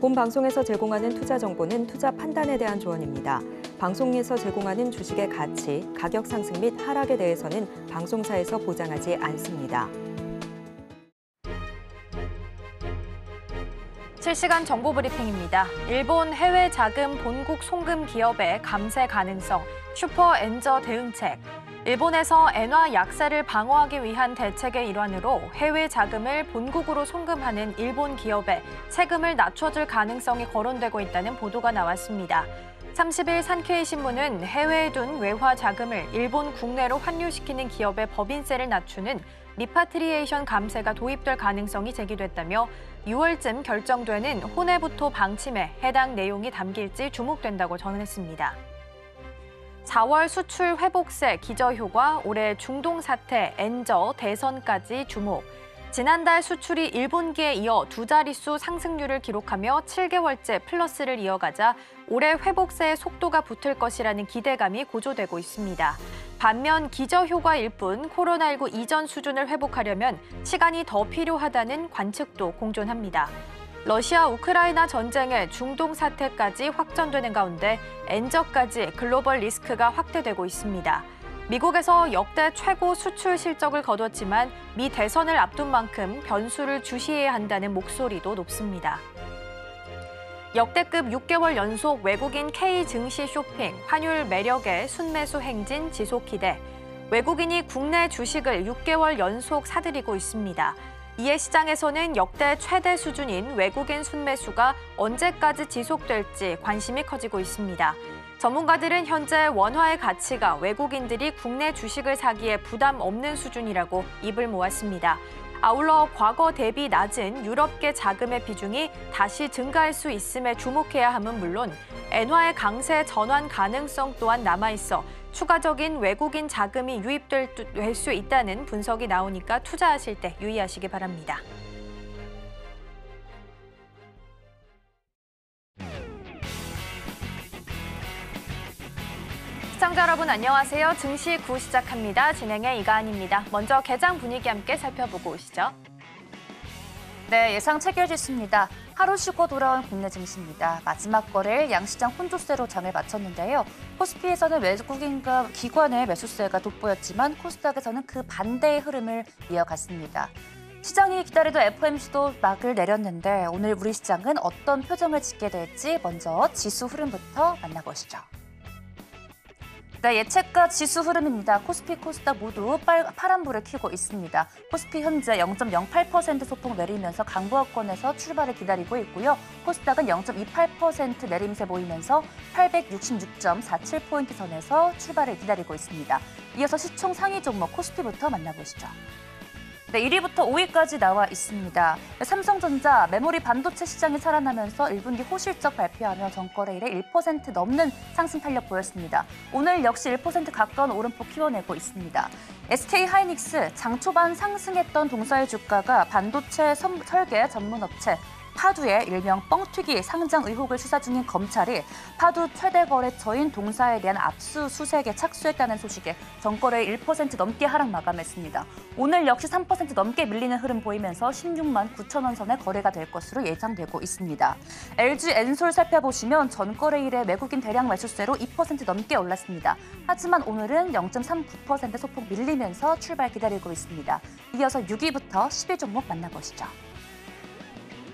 본 방송에서 제공하는 투자 정보는 투자 판단에 대한 조언입니다. 방송에서 제공하는 주식의 가치, 가격 상승 및 하락에 대해서는 방송사에서 보장하지 않습니다. 실시간 정보 브리핑입니다. 일본 해외 자금 본국 송금 기업의 감세 가능성, 슈퍼 엔저 대응책. 일본에서 엔화 약세를 방어하기 위한 대책의 일환으로 해외 자금을 본국으로 송금하는 일본 기업에 세금을 낮춰줄 가능성이 거론되고 있다는 보도가 나왔습니다. 30일 산케이 신문은 해외에 둔 외화 자금을 일본 국내로 환류시키는 기업의 법인세를 낮추는 리파트리에이션 감세가 도입될 가능성이 제기됐다며 6월쯤 결정되는 호네부토 방침에 해당 내용이 담길지 주목된다고 전했습니다. 4월 수출 회복세 기저효과, 올해 중동 사태, 엔저, 대선까지 주목. 지난달 수출이 1분기에 이어 두 자릿수 상승률을 기록하며 7개월째 플러스를 이어가자 올해 회복세의 속도가 붙을 것이라는 기대감이 고조되고 있습니다. 반면 기저효과일 뿐 코로나19 이전 수준을 회복하려면 시간이 더 필요하다는 관측도 공존합니다. 러시아 우크라이나 전쟁에 중동 사태까지 확전되는 가운데 엔저까지 글로벌 리스크가 확대되고 있습니다. 미국에서 역대 최고 수출 실적을 거뒀지만 미 대선을 앞둔 만큼 변수를 주시해야 한다는 목소리도 높습니다. 역대급 6개월 연속 외국인 K 증시 쇼핑, 환율 매력의 순매수 행진 지속 기대. 외국인이 국내 주식을 6개월 연속 사들이고 있습니다. 이에 시장에서는 역대 최대 수준인 외국인 순매수가 언제까지 지속될지 관심이 커지고 있습니다. 전문가들은 현재 원화의 가치가 외국인들이 국내 주식을 사기에 부담 없는 수준이라고 입을 모았습니다. 아울러 과거 대비 낮은 유럽계 자금의 비중이 다시 증가할 수 있음에 주목해야 함은 물론 엔화의 강세 전환 가능성 또한 남아있어 추가적인 외국인 자금이 유입될 수 있다는 분석이 나오니까 투자하실 때 유의하시기 바랍니다. 시청자 여러분 안녕하세요. 증시 9 시작합니다. 진행의 이가은입니다. 먼저 개장 분위기 함께 살펴보고 오시죠. 네, 예상 체결지수입니다. 하루 쉬고 돌아온 국내 증시입니다. 마지막 거래일 양시장 혼조세로 장을 마쳤는데요. 코스피에서는 외국인과 기관의 매수세가 돋보였지만 코스닥에서는 그 반대의 흐름을 이어갔습니다. 시장이 기다리던 FOMC도 막을 내렸는데 오늘 우리 시장은 어떤 표정을 짓게 될지 먼저 지수 흐름부터 만나보시죠. 네, 예측과 지수 흐름입니다. 코스피, 코스닥 모두 파란불을 켜고 있습니다. 코스피 현재 0.08% 소폭 내리면서 강보합권에서 출발을 기다리고 있고요. 코스닥은 0.28% 내림세 보이면서 866.47포인트 선에서 출발을 기다리고 있습니다. 이어서 시총 상위 종목 코스피부터 만나보시죠. 네, 1위부터 5위까지 나와 있습니다. 삼성전자 메모리 반도체 시장이 살아나면서 1분기 호실적 발표하며 전거래 일에 1% 넘는 상승 탄력 보였습니다. 오늘 역시 1% 가까운 오름폭 키워내고 있습니다. SK하이닉스 장 초반 상승했던 동사의 주가가 반도체 설계 전문업체 파두의 일명 뻥튀기 상장 의혹을 수사 중인 검찰이 파두 최대 거래처인 동사에 대한 압수수색에 착수했다는 소식에 전거래 1% 넘게 하락 마감했습니다. 오늘 역시 3% 넘게 밀리는 흐름 보이면서 16만 9천 원 선에 거래가 될 것으로 예상되고 있습니다. LG 엔솔 살펴보시면 전거래일에 외국인 대량 매수세로 2% 넘게 올랐습니다. 하지만 오늘은 0.39% 소폭 밀리면서 출발 기다리고 있습니다. 이어서 6위부터 10위 종목 만나보시죠.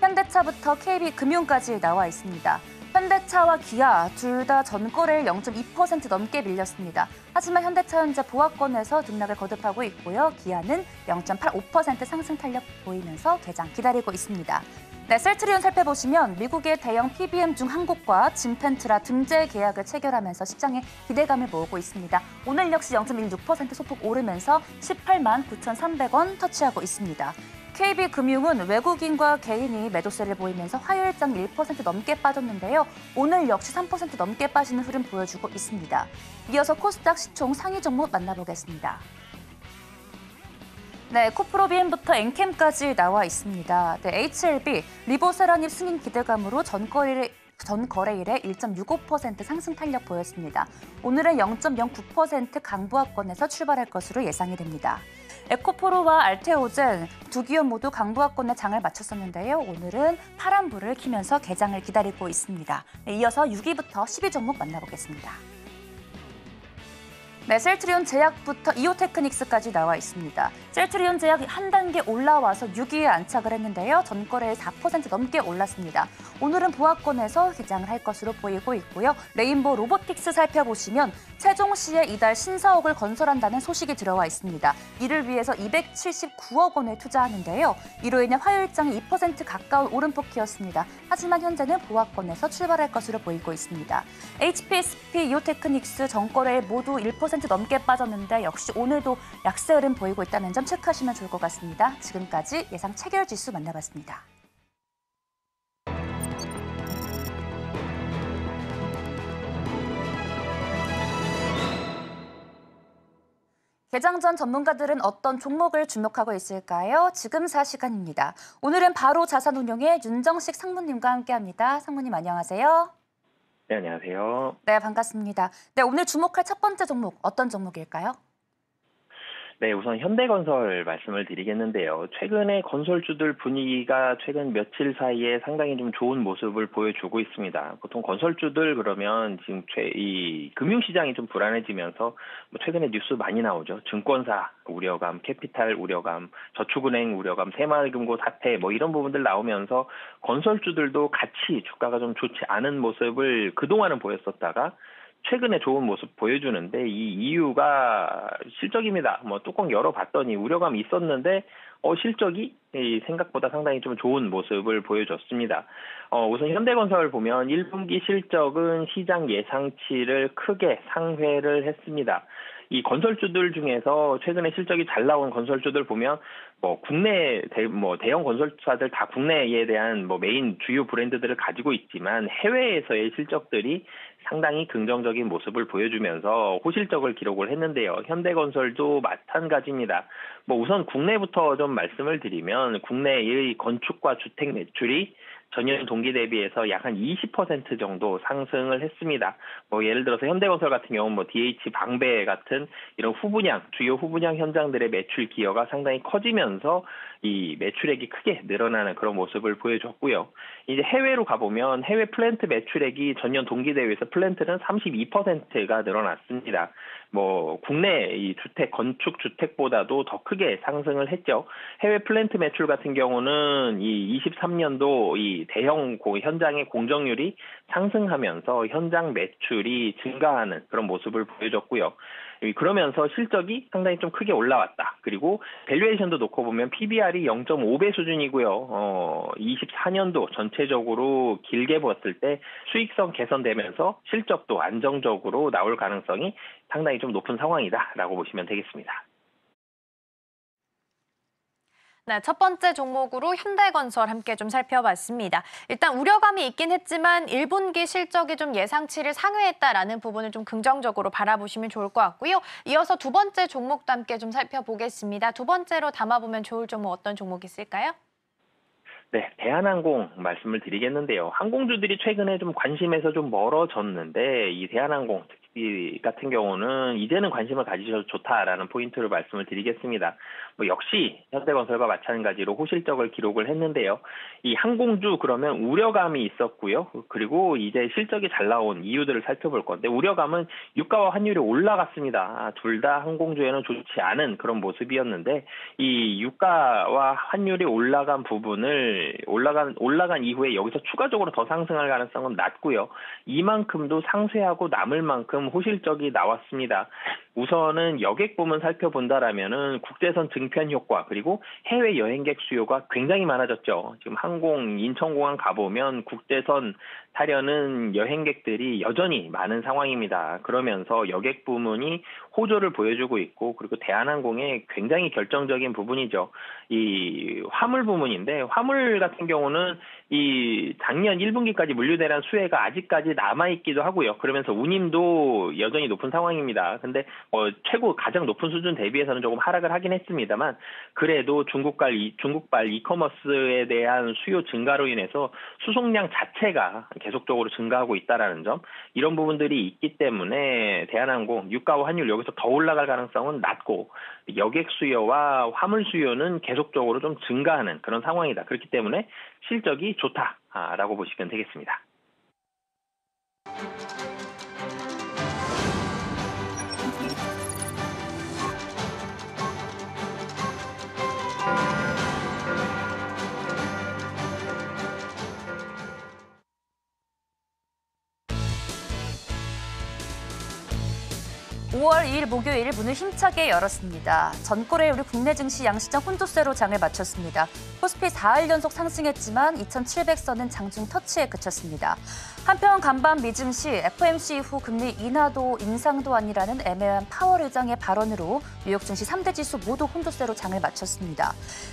현대차부터 KB금융까지 나와 있습니다. 현대차와 기아 둘 다 전거래일 0.2% 넘게 밀렸습니다. 하지만 현대차 현재 보합권에서 등락을 거듭하고 있고요. 기아는 0.85% 상승 탄력 보이면서 개장 기다리고 있습니다. 네, 셀트리온 살펴보시면 미국의 대형 PBM 중 한 곳과 진펜트라 등재 계약을 체결하면서 시장에 기대감을 모으고 있습니다. 오늘 역시 0.16% 소폭 오르면서 18만 9,300원 터치하고 있습니다. KB금융은 외국인과 개인이 매도세를 보이면서 화요일장 1% 넘게 빠졌는데요. 오늘 역시 3% 넘게 빠지는 흐름 보여주고 있습니다. 이어서 코스닥 시총 상위 종목 만나보겠습니다. 네, 코프로비엠부터 엔캠까지 나와 있습니다. 네, HLB, 리보세라닙 승인 기대감으로 전거래일에 1.65% 상승 탄력 보였습니다. 오늘은 0.09% 강보합권에서 출발할 것으로 예상이 됩니다. 에코포로와 알테오젠 두 기업 모두 강보합권의 장을 마쳤었는데요. 오늘은 파란불을 켜면서 개장을 기다리고 있습니다. 네, 이어서 6위부터 10위 종목 만나보겠습니다. 네, 셀트리온 제약부터 이오테크닉스까지 나와 있습니다. 셀트리온 제약 한 단계 올라와서 6위에 안착을 했는데요. 전거래일 4% 넘게 올랐습니다. 오늘은 보합권에서 개장을 할 것으로 보이고 있고요. 레인보우 로보틱스 살펴보시면 세종시에 이달 신사옥을 건설한다는 소식이 들어와 있습니다. 이를 위해서 279억 원을 투자하는데요. 이로 인해 화요일장에 2% 가까운 오름폭이었습니다. 하지만 현재는 보합권에서 출발할 것으로 보이고 있습니다. HPSP, 이오테크닉스 전거래일 모두 1% 넘게 빠졌는데 역시 오늘도 약세 흐름 보이고 있다는 점 체크하시면 좋을 것 같습니다. 지금까지 예상 체결 지수 만나봤습니다. 개장 전 전문가들은 어떤 종목을 주목하고 있을까요? 지금 4시간입니다. 오늘은 바로 자산운용의 윤정식 상무님과 함께합니다. 상무님 안녕하세요. 네, 안녕하세요. 네, 반갑습니다. 네, 오늘 주목할 첫 번째 종목 어떤 종목일까요? 네, 우선 현대건설 말씀을 드리겠는데요. 최근에 건설주들 분위기가 최근 며칠 사이에 상당히 좀 좋은 모습을 보여주고 있습니다. 보통 건설주들 그러면 지금 이 금융시장이 좀 불안해지면서 뭐 최근에 뉴스 많이 나오죠. 증권사 우려감, 캐피탈 우려감, 저축은행 우려감, 새마을금고 사태 뭐 이런 부분들 나오면서 건설주들도 같이 주가가 좀 좋지 않은 모습을 그동안은 보였었다가 최근에 좋은 모습 보여주는데 이 이유가 실적입니다. 뭐 뚜껑 열어봤더니 우려감이 있었는데 실적이 생각보다 상당히 좀 좋은 모습을 보여줬습니다. 우선 현대건설 보면 1분기 실적은 시장 예상치를 크게 상회를 했습니다. 이 건설주들 중에서 최근에 실적이 잘 나온 건설주들 보면 뭐 국내 대형 건설사들 다 국내에 대한 뭐 메인 주요 브랜드들을 가지고 있지만 해외에서의 실적들이 상당히 긍정적인 모습을 보여주면서 호실적을 기록을 했는데요. 현대건설도 마찬가지입니다. 뭐 우선 국내부터 좀 말씀을 드리면 국내의 건축과 주택 매출이 전년 동기 대비해서 약 한 20% 정도 상승을 했습니다. 뭐 예를 들어서 현대건설 같은 경우는 뭐 DH 방배 같은 이런 주요 후분양 현장들의 매출 기여가 상당히 커지면서 이 매출액이 크게 늘어나는 그런 모습을 보여줬고요. 이제 해외로 가보면 해외 플랜트 매출액이 전년 동기 대비해서 플랜트는 32%가 늘어났습니다. 뭐 국내 이 건축 주택보다도 더 크게 상승을 했죠. 해외 플랜트 매출 같은 경우는 이 23년도 이 대형 현장의 공정률이 상승하면서 현장 매출이 증가하는 그런 모습을 보여줬고요. 그러면서 실적이 상당히 좀 크게 올라왔다. 그리고 밸류에이션도 놓고 보면 PBR이 0.5배 수준이고요. 24년도 전체적으로 길게 봤을 때 수익성 개선되면서 실적도 안정적으로 나올 가능성이 상당히 좀 높은 상황이다라고 보시면 되겠습니다. 네, 첫 번째 종목으로 현대건설 함께 좀 살펴봤습니다. 일단 우려감이 있긴 했지만 1분기 실적이 좀 예상치를 상회했다라는 부분을 좀 긍정적으로 바라보시면 좋을 것 같고요. 이어서 두 번째 종목도 함께 좀 살펴보겠습니다. 두 번째로 담아보면 좋을 종목 어떤 종목이 있을까요? 네, 대한항공 말씀을 드리겠는데요. 항공주들이 최근에 좀 관심에서 좀 멀어졌는데 이 대한항공 특히 같은 경우는 이제는 관심을 가지셔도 좋다라는 포인트를 말씀을 드리겠습니다. 뭐 역시 현대건설과 마찬가지로 호실적을 기록을 했는데요. 이 항공주 그러면 우려감이 있었고요. 그리고 이제 실적이 잘 나온 이유들을 살펴볼 건데 우려감은 유가와 환율이 올라갔습니다. 둘 다 항공주에는 좋지 않은 그런 모습이었는데 이 유가와 환율이 올라간 부분을 올라간 이후에 여기서 추가적으로 더 상승할 가능성은 낮고요. 이만큼도 상쇄하고 남을 만큼 호실적이 나왔습니다. 우선은 여객 부문 살펴본다라면은 국제선 증편 효과 그리고 해외 여행객 수요가 굉장히 많아졌죠. 지금 인천공항 가보면 국제선 타려는 여행객들이 여전히 많은 상황입니다. 그러면서 여객 부문이 호조를 보여주고 있고 그리고 대한항공의 굉장히 결정적인 부분이죠. 이 화물 부문인데 화물 같은 경우는 이 작년 1분기까지 물류대란 수혜가 아직까지 남아있기도 하고요. 그러면서 운임도 여전히 높은 상황입니다. 근데 최고 가장 높은 수준 대비해서는 조금 하락을 하긴 했습니다만 그래도 중국발 이커머스에 대한 수요 증가로 인해서 수송량 자체가 계속적으로 증가하고 있다라는 점 이런 부분들이 있기 때문에 대한항공 유가와 환율 여기서 더 올라갈 가능성은 낮고 여객 수요와 화물 수요는 계속적으로 좀 증가하는 그런 상황이다. 그렇기 때문에 실적이 좋다라고 보시면 되겠습니다. (5월 2일) 목요일 문을 힘차게 열었습니다. 전거래 우리 국내 증시 양시장 혼조세로 장을 마쳤습니다. 코스피 4일 연속 상승했지만 2,700선은 장중 터치에 그쳤습니다. 한편 간밤 미증시 FOMC 이후 금리 인하도 인상도 아니라는 애매한 파월 의장의 발언으로 뉴욕 증시 3대 지수 모두 혼조세로 장을 마쳤습니다.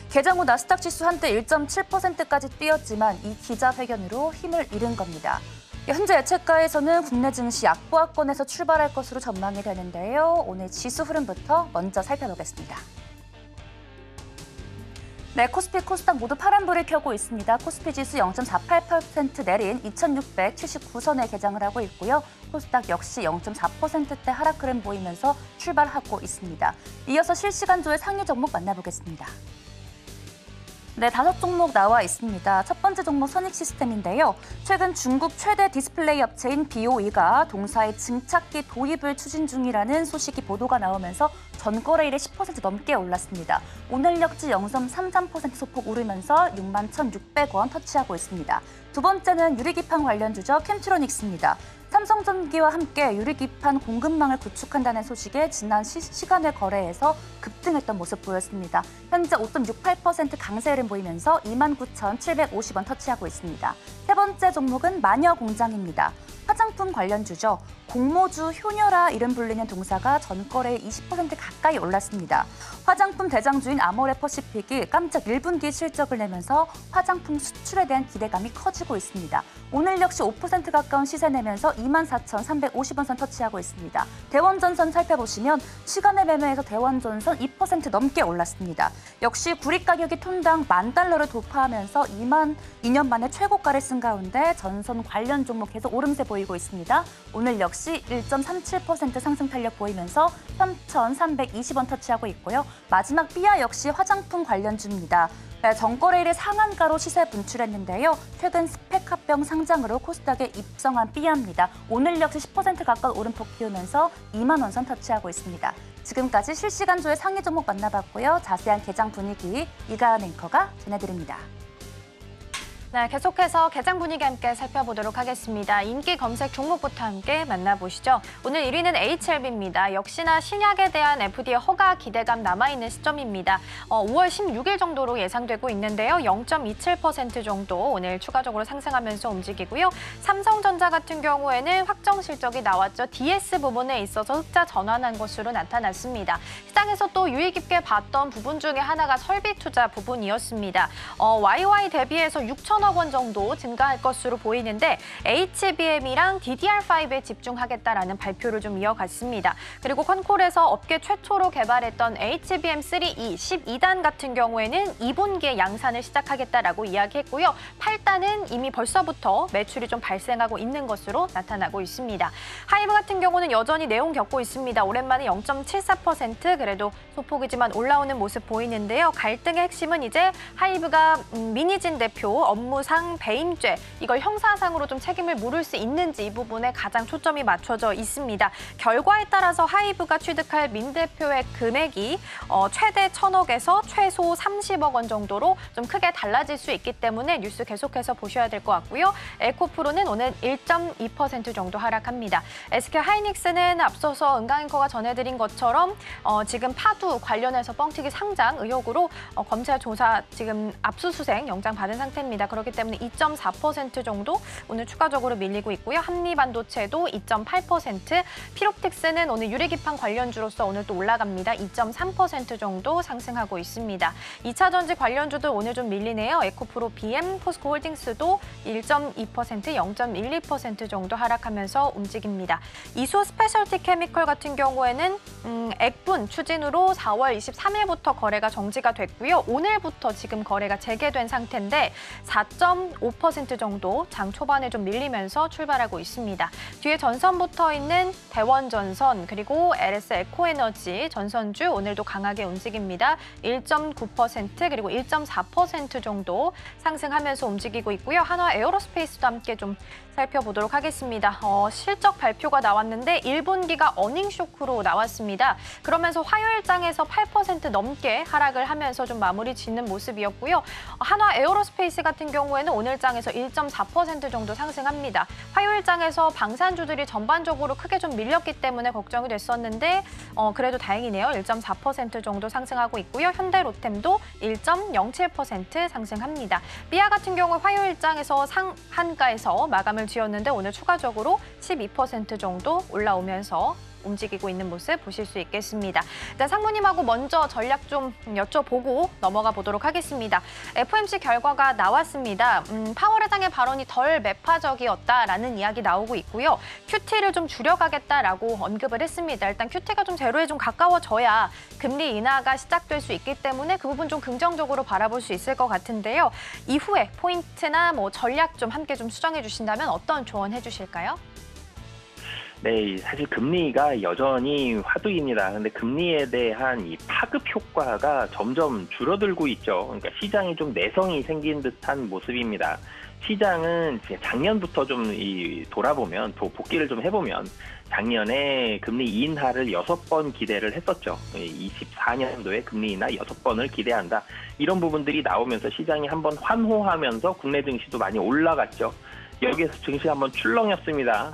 개장 후 나스닥 지수 한때 1.7%까지 뛰었지만 이 기자회견으로 힘을 잃은 겁니다. 현재 예측가에서는 국내 증시 약보합권에서 출발할 것으로 전망이 되는데요. 오늘 지수 흐름부터 먼저 살펴보겠습니다. 네, 코스피, 코스닥 모두 파란불을 켜고 있습니다. 코스피 지수 0.48% 내린 2,679선에 개장을 하고 있고요. 코스닥 역시 0.4%대 하락 흐름 보이면서 출발하고 있습니다. 이어서 실시간조의 상위 종목 만나보겠습니다. 네, 5종목 나와 있습니다. 첫 번째 종목 선익시스템인데요. 최근 중국 최대 디스플레이 업체인 BOE가 동사의 증착기 도입을 추진 중이라는 소식이 보도가 나오면서 전거래일에 10% 넘게 올랐습니다. 오늘 역시 0.33% 소폭 오르면서 61,600원 터치하고 있습니다. 두 번째는 유리기판 관련주죠. 캠트로닉스입니다. 삼성전기와 함께 유리기판 공급망을 구축한다는 소식에 지난 시간의 거래에서 급등했던 모습 보였습니다. 현재 5.68% 강세 흐름 보이면서 29,750원 터치하고 있습니다. 세 번째 종목은 마녀공장입니다. 화장품 관련주죠. 공모주 효녀라 이름 불리는 동사가 전거래의 20% 가까이 올랐습니다. 화장품 대장주인 아모레퍼시픽이 깜짝 1분기 실적을 내면서 화장품 수출에 대한 기대감이 커지고 있습니다. 오늘 역시 5% 가까운 시세 내면서 24,350원 선 터치하고 있습니다. 대원전선 살펴보시면 시간의 매매에서 대원전선 2% 넘게 올랐습니다. 역시 구리 가격이 톤당 $10,000를 돌파하면서 2년 만에 최고가를 쓴 가운데 전선 관련 종목 계속 오름세 보이고 있습니다. 오늘 역시 1.37% 상승 탄력 보이면서 3,320원 터치하고 있고요. 마지막 삐아 역시 화장품 관련주입니다. 네, 전거래일에 상한가로 시세 분출했는데요. 최근 스펙 합병 상장으로 코스닥에 입성한 삐아입니다. 오늘 역시 10% 가까운 오름폭 키우면서 2만 원 선 터치하고 있습니다. 지금까지 실시간조의 상위 종목 만나봤고요. 자세한 개장 분위기 이가은 앵커가 전해드립니다. 네, 계속해서 개장 분위기 함께 살펴보도록 하겠습니다. 인기 검색 종목부터 함께 만나보시죠. 오늘 1위는 HLB입니다. 역시나 신약에 대한 FDA 허가 기대감 남아있는 시점입니다. 5월 16일 정도로 예상되고 있는데요. 0.27% 정도 오늘 추가적으로 상승하면서 움직이고요. 삼성전자 같은 경우에는 확정 실적이 나왔죠. DS 부분에 있어서 흑자 전환한 것으로 나타났습니다. 시장에서 또 유의 깊게 봤던 부분 중에 하나가 설비 투자 부분이었습니다. YY 대비해서 6천억 원 정도 증가할 것으로 보이는데 HBM이랑 DDR5에 집중하겠다라는 발표를 좀 이어갔습니다. 그리고 컨콜에서 업계 최초로 개발했던 HBM3E 12단 같은 경우에는 2분기에 양산을 시작하겠다라고 이야기했고요. 8단은 이미 벌써부터 매출이 좀 발생하고 있는 것으로 나타나고 있습니다. 하이브 같은 경우는 여전히 내용 겪고 있습니다. 오랜만에 0.74% 그래도 소폭이지만 올라오는 모습 보이는데요. 갈등의 핵심은 이제 하이브가 민희진 대표 업무상 배임죄, 이걸 형사상으로 좀 책임을 물을 수 있는지 이 부분에 가장 초점이 맞춰져 있습니다. 결과에 따라서 하이브가 취득할 민 대표의 금액이 최대 1,000억에서 최소 30억 원 정도로 좀 크게 달라질 수 있기 때문에 뉴스 계속해서 보셔야 될 것 같고요. 에코프로는 오늘 1.2% 정도 하락합니다. SK 하이닉스는 앞서서 은강 앵커가 전해드린 것처럼 지금 파두 관련해서 뻥튀기 상장 의혹으로 검찰 조사 지금 압수수색 영장 받은 상태입니다. 그렇기 때문에 2.4% 정도 오늘 추가적으로 밀리고 있고요. 한미반도체도 2.8%, 피롭틱스는 오늘 유리기판 관련주로서 오늘 또 올라갑니다. 2.3% 정도 상승하고 있습니다. 2차 전지 관련주도 오늘 좀 밀리네요. 에코프로, BM, 포스코홀딩스도 1.2%, 0.12% 정도 하락하면서 움직입니다. 이수 스페셜티 케미컬 같은 경우에는 액분 추진으로 4월 23일부터 거래가 정지가 됐고요. 오늘부터 지금 거래가 재개된 상태인데 4.5% 정도 장 초반에 좀 밀리면서 출발하고 있습니다. 뒤에 전선 붙어 있는 대원전선 그리고 LS 에코에너지 전선주 오늘도 강하게 움직입니다. 1.9% 그리고 1.4% 정도 상승하면서 움직이고 있고요. 한화 에어로스페이스도 함께 좀 살펴보도록 하겠습니다. 실적 발표가 나왔는데 1분기가 어닝 쇼크로 나왔습니다. 그러면서 화요일장에서 8% 넘게 하락을 하면서 좀 마무리 짓는 모습이었고요. 한화 에어로스페이스 같은 경우에는 오늘장에서 1.4% 정도 상승합니다. 화요일장에서 방산주들이 전반적으로 크게 좀 밀렸기 때문에 걱정이 됐었는데 그래도 다행이네요. 1.4% 정도 상승하고 있고요. 현대로템도 1.07% 상승합니다. 삐아 같은 경우 화요일장에서 상한가에서 마감을 지었는데 오늘 추가적으로 12% 정도 올라오면서 움직이고 있는 모습 보실 수 있겠습니다. 일단 상무님하고 먼저 전략 좀 여쭤보고 넘어가 보도록 하겠습니다. FOMC 결과가 나왔습니다. 파월 회장의 발언이 덜 매파적이었다라는 이야기 나오고 있고요. QT를 좀 줄여가겠다라고 언급을 했습니다. 일단 QT가 좀 제로에 좀 가까워져야 금리 인하가 시작될 수 있기 때문에 그 부분 좀 긍정적으로 바라볼 수 있을 것 같은데요. 이후에 포인트나 뭐 전략 좀 함께 좀 수정해 주신다면 어떤 조언 해주실까요? 네, 사실 금리가 여전히 화두입니다. 근데 금리에 대한 이 파급 효과가 점점 줄어들고 있죠. 그러니까 시장이 좀 내성이 생긴 듯한 모습입니다. 시장은 작년부터 좀 돌아보면, 복귀를 좀 해보면 작년에 금리 인하를 6번 기대를 했었죠. 24년도에 금리 인하 6번을 기대한다. 이런 부분들이 나오면서 시장이 한번 환호하면서 국내 증시도 많이 올라갔죠. 여기에서 증시가 한번 출렁였습니다.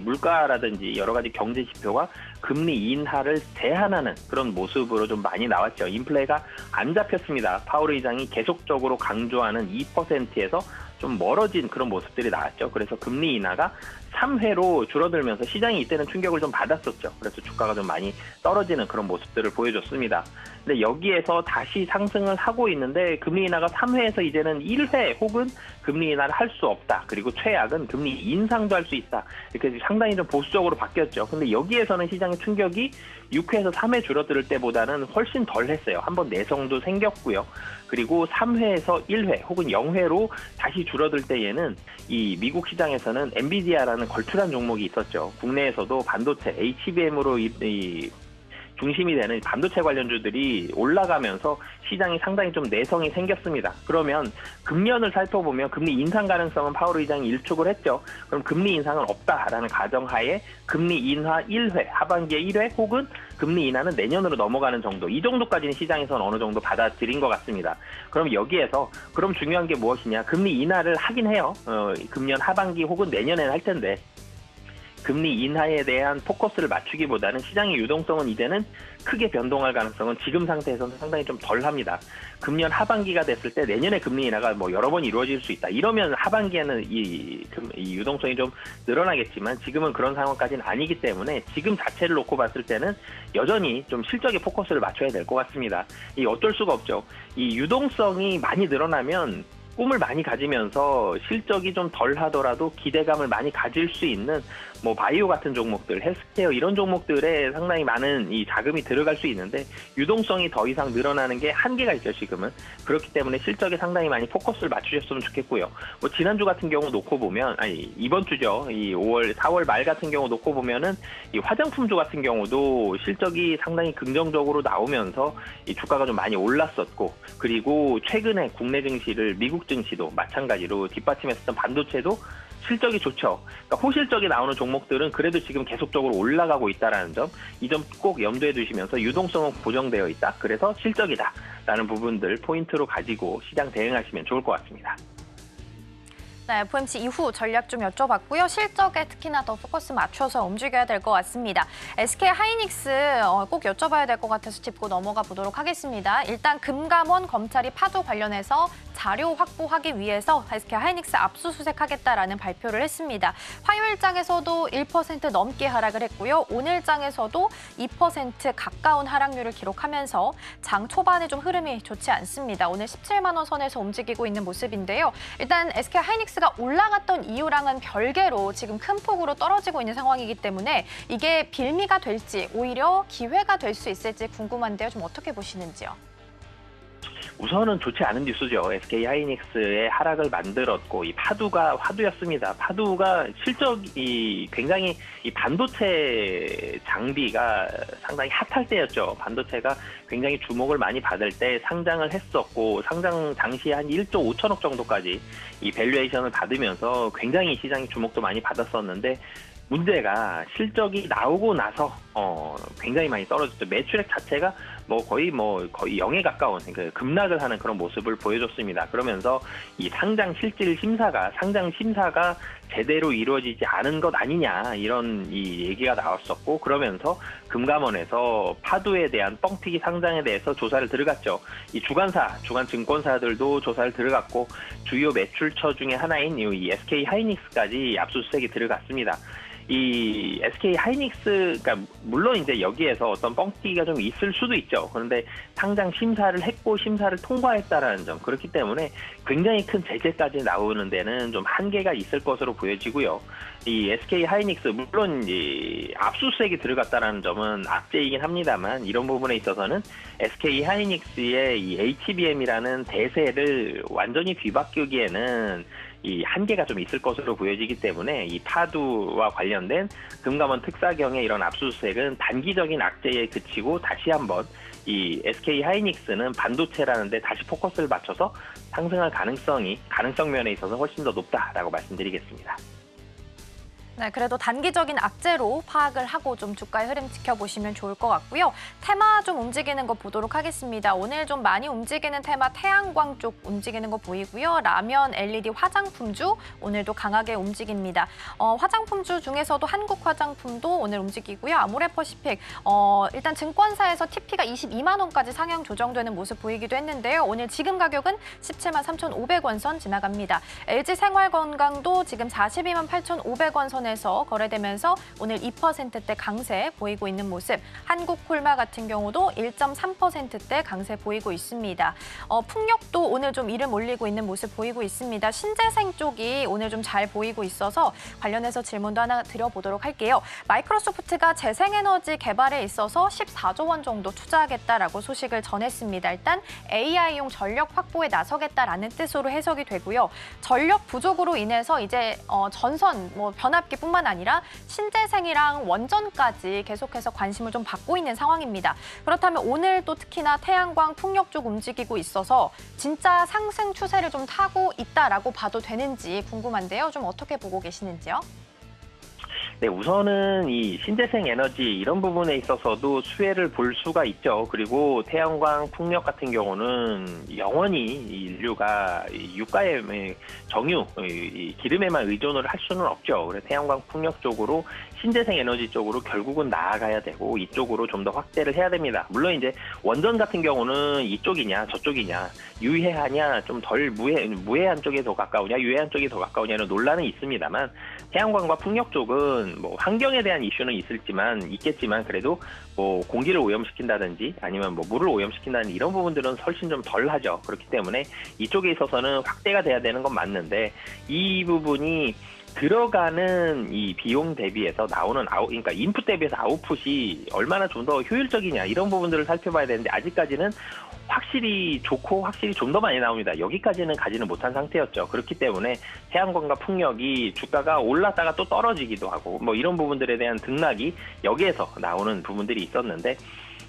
물가라든지 여러 가지 경제 지표가 금리 인하를 제한하는 그런 모습으로 좀 많이 나왔죠. 인플레가 안 잡혔습니다. 파월 의장이 계속적으로 강조하는 2%에서 좀 멀어진 그런 모습들이 나왔죠. 그래서 금리 인하가 3회로 줄어들면서 시장이 이때는 충격을 좀 받았었죠. 그래서 주가가 좀 많이 떨어지는 그런 모습들을 보여줬습니다. 근데 여기에서 다시 상승을 하고 있는데 금리 인하가 3회에서 이제는 1회 혹은 금리 인하를 할 수 없다. 그리고 최악은 금리 인상도 할 수 있다. 이렇게 상당히 좀 보수적으로 바뀌었죠. 근데 여기에서는 시장의 충격이 6회에서 3회 줄어들 때보다는 훨씬 덜 했어요. 한번 내성도 생겼고요. 그리고 3회에서 1회 혹은 0회로 다시 줄어들 때에는 이 미국 시장에서는 엔비디아라는 걸출한 종목이 있었죠. 국내에서도 반도체, HBM으로 중심이 되는 반도체 관련주들이 올라가면서 시장이 상당히 좀 내성이 생겼습니다. 그러면 금년을 살펴보면 금리 인상 가능성은 파월 의장이 일축을 했죠. 그럼 금리 인상은 없다라는 가정하에 금리 인하 1회, 하반기에 1회 혹은 금리 인하는 내년으로 넘어가는 정도, 이 정도까지는 시장에서는 어느 정도 받아들인 것 같습니다. 그럼 여기에서 그럼 중요한 게 무엇이냐? 금리 인하를 하긴 해요. 금년 하반기 혹은 내년에는 할 텐데 금리 인하에 대한 포커스를 맞추기보다는 시장의 유동성은 이제는 크게 변동할 가능성은 지금 상태에서는 상당히 좀 덜합니다. 금년 하반기가 됐을 때 내년에 금리 인하가 뭐 여러 번 이루어질 수 있다. 이러면 하반기에는 이 유동성이 좀 늘어나겠지만 지금은 그런 상황까지는 아니기 때문에 지금 자체를 놓고 봤을 때는 여전히 좀 실적에 포커스를 맞춰야 될 것 같습니다. 이 어쩔 수가 없죠. 이 유동성이 많이 늘어나면 꿈을 많이 가지면서 실적이 좀 덜 하더라도 기대감을 많이 가질 수 있는 뭐 바이오 같은 종목들, 헬스케어 이런 종목들에 상당히 많은 이 자금이 들어갈 수 있는데 유동성이 더 이상 늘어나는 게 한계가 있죠, 지금은. 그렇기 때문에 실적에 상당히 많이 포커스를 맞추셨으면 좋겠고요. 뭐 지난주 같은 경우 놓고 보면, 이번 주죠. 이 4월 말 같은 경우 놓고 보면은 이 화장품주 같은 경우도 실적이 상당히 긍정적으로 나오면서 이 주가가 좀 많이 올랐었고, 그리고 최근에 국내 증시를 미국 증시도 마찬가지로 뒷받침했었던 반도체도 실적이 좋죠. 그러니까 호실적이 나오는 종목들은 그래도 지금 계속적으로 올라가고 있다는 점, 이 점 꼭 염두에 두시면서 유동성은 고정되어 있다. 그래서 실적이다라는 부분들 포인트로 가지고 시장 대응하시면 좋을 것 같습니다. 네, FOMC 이후 전략 좀 여쭤봤고요. 실적에 특히나 더 포커스 맞춰서 움직여야 될 것 같습니다. SK 하이닉스 꼭 여쭤봐야 될 것 같아서 짚고 넘어가 보도록 하겠습니다. 일단 금감원 검찰이 파도 관련해서 자료 확보하기 위해서 SK 하이닉스 압수수색하겠다라는 발표를 했습니다. 화요일장에서도 1% 넘게 하락을 했고요. 오늘장에서도 2% 가까운 하락률을 기록하면서 장 초반에 좀 흐름이 좋지 않습니다. 오늘 17만 원 선에서 움직이고 있는 모습인데요. 일단 SK 하이닉스가 올라갔던 이유랑은 별개로 지금 큰 폭으로 떨어지고 있는 상황이기 때문에 이게 빌미가 될지 오히려 기회가 될 수 있을지 궁금한데요. 좀 어떻게 보시는지요? 우선은 좋지 않은 뉴스죠. SK 하이닉스의 하락을 만들었고 이 파도가 화두였습니다. 파도가 실적이 굉장히 이 반도체 장비가 상당히 핫할 때였죠. 반도체가 굉장히 주목을 많이 받을 때 상장을 했었고 상장 당시에 한 1조 5천억 정도까지 이 밸류에이션을 받으면서 굉장히 시장이 주목도 많이 받았었는데 문제가 실적이 나오고 나서 굉장히 많이 떨어졌죠. 매출액 자체가 거의 0에 가까운 급락을 하는 그런 모습을 보여줬습니다. 그러면서 이 상장 심사가 제대로 이루어지지 않은 것 아니냐 이런 이 얘기가 나왔었고 그러면서 금감원에서 파도에 대한 뻥튀기 상장에 대해서 조사를 들어갔죠. 이 주간 증권사들도 조사를 들어갔고 주요 매출처 중에 하나인 이 SK 하이닉스까지 압수수색이 들어갔습니다. 이 SK 하이닉스, 그러니까 물론 이제 여기에서 어떤 뻥튀기가 좀 있을 수도 있죠. 그런데 상장 심사를 했고 심사를 통과했다라는 점, 그렇기 때문에 굉장히 큰 제재까지 나오는 데는 좀 한계가 있을 것으로 보여지고요. 이 SK 하이닉스 물론 이 압수수색이 들어갔다라는 점은 악재이긴 합니다만 이런 부분에 있어서는 SK 하이닉스의 이 HBM이라는 대세를 완전히 뒤바꾸기에는 이 한계가 좀 있을 것으로 보여지기 때문에 이 파두와 관련된 금감원 특사경의 이런 압수수색은 단기적인 악재에 그치고 다시 한번 이 SK 하이닉스는 반도체라는 데 다시 포커스를 맞춰서 상승할 가능성 면에 있어서 훨씬 더 높다라고 말씀드리겠습니다. 네, 그래도 단기적인 악재로 파악을 하고 좀 주가의 흐름 지켜보시면 좋을 것 같고요. 테마 좀 움직이는 거 보도록 하겠습니다. 오늘 좀 많이 움직이는 테마 태양광 쪽 움직이는 거 보이고요. 라면, LED 화장품주 오늘도 강하게 움직입니다. 화장품주 중에서도 한국 화장품도 오늘 움직이고요. 아모레퍼시픽 일단 증권사에서 TP가 22만 원까지 상향 조정되는 모습 보이기도 했는데요. 오늘 지금 가격은 17만 3,500원 선 지나갑니다. LG생활건강도 지금 42만 8,500원 선에 거래되면서 오늘 2%대 강세 보이고 있는 모습. 한국콜마 같은 경우도 1.3%대 강세 보이고 있습니다. 풍력도 오늘 좀 이름 올리고 있는 모습 보이고 있습니다. 신재생 쪽이 오늘 좀 잘 보이고 있어서 관련해서 질문도 하나 드려보도록 할게요. 마이크로소프트가 재생에너지 개발에 있어서 14조 원 정도 투자하겠다라고 소식을 전했습니다. 일단 AI용 전력 확보에 나서겠다라는 뜻으로 해석이 되고요. 전력 부족으로 인해서 이제 전선, 변압기뿐만 아니라 신재생이랑 원전까지 계속해서 관심을 좀 받고 있는 상황입니다. 그렇다면 오늘 또 특히나 태양광, 풍력 쪽 움직이고 있어서 진짜 상승 추세를 좀 타고 있다라고 봐도 되는지 궁금한데요. 좀 어떻게 보고 계시는지요? 네, 우선은 이 신재생 에너지 이런 부분에 있어서도 수혜를 볼 수가 있죠. 그리고 태양광, 풍력 같은 경우는 영원히 인류가 유가에 정유, 기름에만 의존을 할 수는 없죠. 그래서 태양광, 풍력 쪽으로 신재생 에너지 쪽으로 결국은 나아가야 되고 이쪽으로 좀 더 확대를 해야 됩니다. 물론 이제 원전 같은 경우는 이쪽이냐 저쪽이냐 유해하냐 좀 덜 무해한 쪽에 더 가까우냐 유해한 쪽에 더 가까우냐는 논란은 있습니다만 태양광과 풍력 쪽은 환경에 대한 이슈는 있겠지만 그래도 공기를 오염시킨다든지 아니면 물을 오염시킨다든지 이런 부분들은 훨씬 좀 덜하죠. 그렇기 때문에 이쪽에 있어서는 확대가 돼야 되는 건 맞는데 이 부분이 들어가는 이 비용 대비해서 나오는 그러니까 인풋 대비해서 아웃풋이 얼마나 좀 더 효율적이냐 이런 부분들을 살펴봐야 되는데 아직까지는 확실히 좋고 확실히 좀 더 많이 나옵니다. 여기까지는 가지는 못한 상태였죠. 그렇기 때문에 태양광과 풍력이 주가가 올랐다가 또 떨어지기도 하고 이런 부분들에 대한 등락이 여기에서 나오는 부분들이 있었는데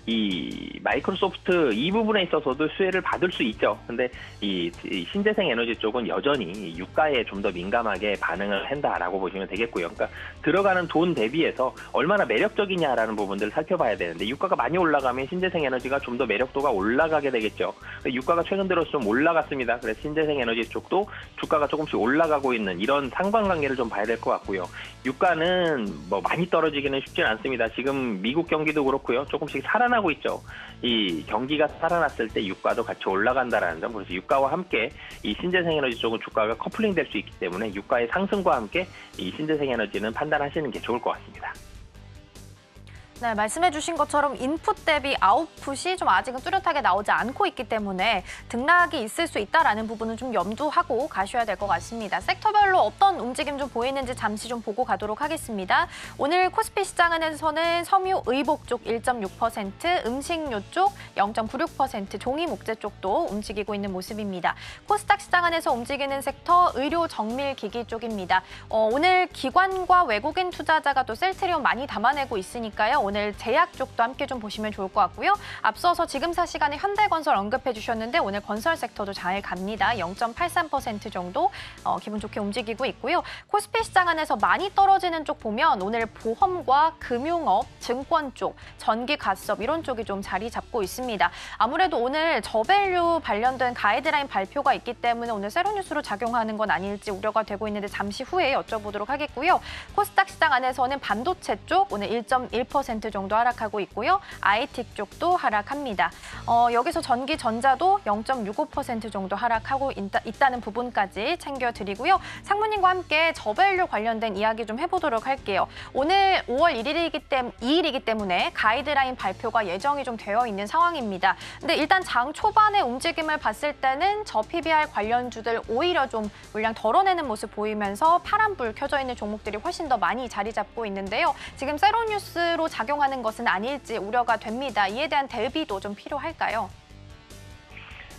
이 마이크로소프트 이 부분에 있어서도 수혜를 받을 수 있죠. 근데 이 신재생 에너지 쪽은 여전히 유가에 좀 더 민감하게 반응을 한다라고 보시면 되겠고요. 그러니까 들어가는 돈 대비해서 얼마나 매력적이냐라는 부분들을 살펴봐야 되는데 유가가 많이 올라가면 신재생 에너지가 좀 더 매력도가 올라가게 되겠죠. 유가가 최근 들어서 좀 올라갔습니다. 그래서 신재생 에너지 쪽도 주가가 조금씩 올라가고 있는 이런 상관관계를 좀 봐야 될 것 같고요. 유가는 뭐 많이 떨어지기는 쉽진 않습니다. 지금 미국 경기도 그렇고요. 조금씩 살아나고 있죠. 이 경기가 살아났을 때 유가도 같이 올라간다라는 점. 그래서 유가와 함께 이 신재생 에너지 쪽은 주가가 커플링 될 수 있기 때문에 유가의 상승과 함께 이 신재생 에너지는 판단하시는 게 좋을 것 같습니다. 네, 말씀해 주신 것처럼 인풋 대비 아웃풋이 좀 아직은 뚜렷하게 나오지 않고 있기 때문에 등락이 있을 수 있다라는 부분은 좀 염두하고 가셔야 될 것 같습니다. 섹터별로 어떤 움직임 좀 보이는지 잠시 좀 보고 가도록 하겠습니다. 오늘 코스피 시장에서는 섬유 의복 쪽 1.6%, 음식료 쪽 0.96%, 종이 목재 쪽도 움직이고 있는 모습입니다. 코스닥 시장 안에서 움직이는 섹터 의료 정밀 기기 쪽입니다. 오늘 기관과 외국인 투자자가 또 셀트리온 많이 담아내고 있으니까요. 오늘 제약 쪽도 함께 좀 보시면 좋을 것 같고요. 앞서서 지금사 시간에 현대건설 언급해 주셨는데 오늘 건설 섹터도 잘 갑니다. 0.83% 정도 기분 좋게 움직이고 있고요. 코스피 시장 안에서 많이 떨어지는 쪽 보면 오늘 보험과 금융업, 증권 쪽, 전기, 가스업 이런 쪽이 좀 자리 잡고 있습니다. 아무래도 오늘 저밸류 관련된 가이드라인 발표가 있기 때문에 오늘 세로뉴스로 작용하는 건 아닐지 우려가 되고 있는데 잠시 후에 여쭤보도록 하겠고요. 코스닥 시장 안에서는 반도체 쪽 오늘 1.1% 정도 하락하고 있고요. IT 쪽도 하락합니다. 여기서 전기, 전자도 0.65% 정도 하락하고 있다는 부분까지 챙겨드리고요. 상무님과 함께 저밸류 관련된 이야기 좀 해보도록 할게요. 오늘 5월 2일이기 때문에 가이드라인 발표가 예정이 좀 되어 있는 상황입니다. 근데 일단 장 초반의 움직임을 봤을 때는 저 PBR 관련주들 오히려 좀 물량 덜어내는 모습 보이면서 파란불 켜져 있는 종목들이 훨씬 더 많이 자리 잡고 있는데요. 지금 세로뉴스로 작용하는 것은 아닐지 우려가 됩니다. 이에 대한 대비도 좀 필요할까요?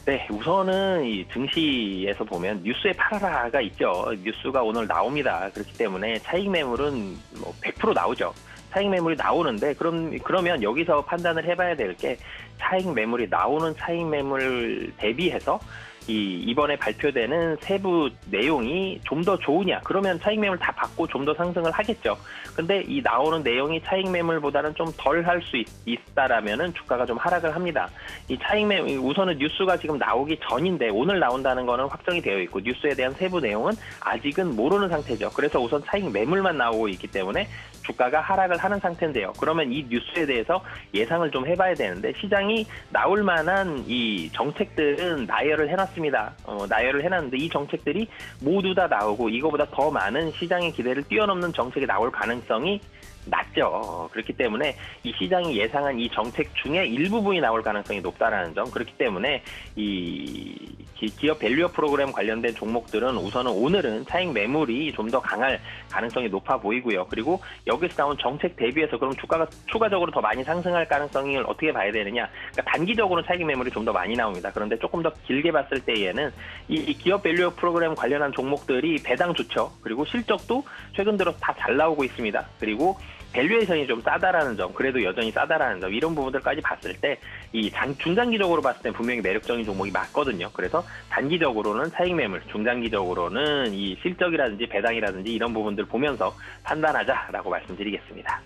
네, 우선은 이 증시에서 보면 뉴스에 팔아라가 있죠. 뉴스가 오늘 나옵니다. 그렇기 때문에 차익 매물은 뭐 100% 나오죠. 차익 매물이 나오는데 그러면 여기서 판단을 해봐야 될 게 차익 매물이 나오는 차익 매물 대비해서 이번에 발표되는 세부 내용이 좀 더 좋으냐? 그러면 차익 매물 다 받고 좀 더 상승을 하겠죠. 근데 이 나오는 내용이 차익 매물보다는 좀 덜 할 수 있다라면은 주가가 좀 하락을 합니다. 이 차익 매물 우선은 뉴스가 지금 나오기 전인데 오늘 나온다는 거는 확정이 되어 있고 뉴스에 대한 세부 내용은 아직은 모르는 상태죠. 그래서 우선 차익 매물만 나오고 있기 때문에 주가가 하락을 하는 상태인데요. 그러면 이 뉴스에 대해서 예상을 좀 해봐야 되는데 시장이 나올 만한 이 정책들은 나열을 해놨습니다. 나열을 해놨는데 이 정책들이 모두 다 나오고 이거보다 더 많은 시장의 기대를 뛰어넘는 정책이 나올 가능성이 낮죠. 그렇기 때문에 이 시장이 예상한 이 정책 중에 일부분이 나올 가능성이 높다라는 점. 그렇기 때문에 이 기업 밸류업 프로그램 관련된 종목들은 우선은 오늘은 차익 매물이 좀 더 강할 가능성이 높아 보이고요. 그리고 여기서 나온 정책 대비해서 그럼 주가가 추가적으로 더 많이 상승할 가능성을 어떻게 봐야 되느냐. 그러니까 단기적으로 차익 매물이 좀 더 많이 나옵니다. 그런데 조금 더 길게 봤을 때에는 이 기업 밸류업 프로그램 관련한 종목들이 배당 좋죠. 그리고 실적도 최근 들어 다 잘 나오고 있습니다. 그리고 밸류에이션이 좀 싸다라는 점, 그래도 여전히 싸다라는 점, 이런 부분들까지 봤을 때 이 중장기적으로 봤을 때 분명히 매력적인 종목이 맞거든요. 그래서 단기적으로는 차익 매물, 중장기적으로는 이 실적이라든지 배당이라든지 이런 부분들 보면서 판단하자라고 말씀드리겠습니다.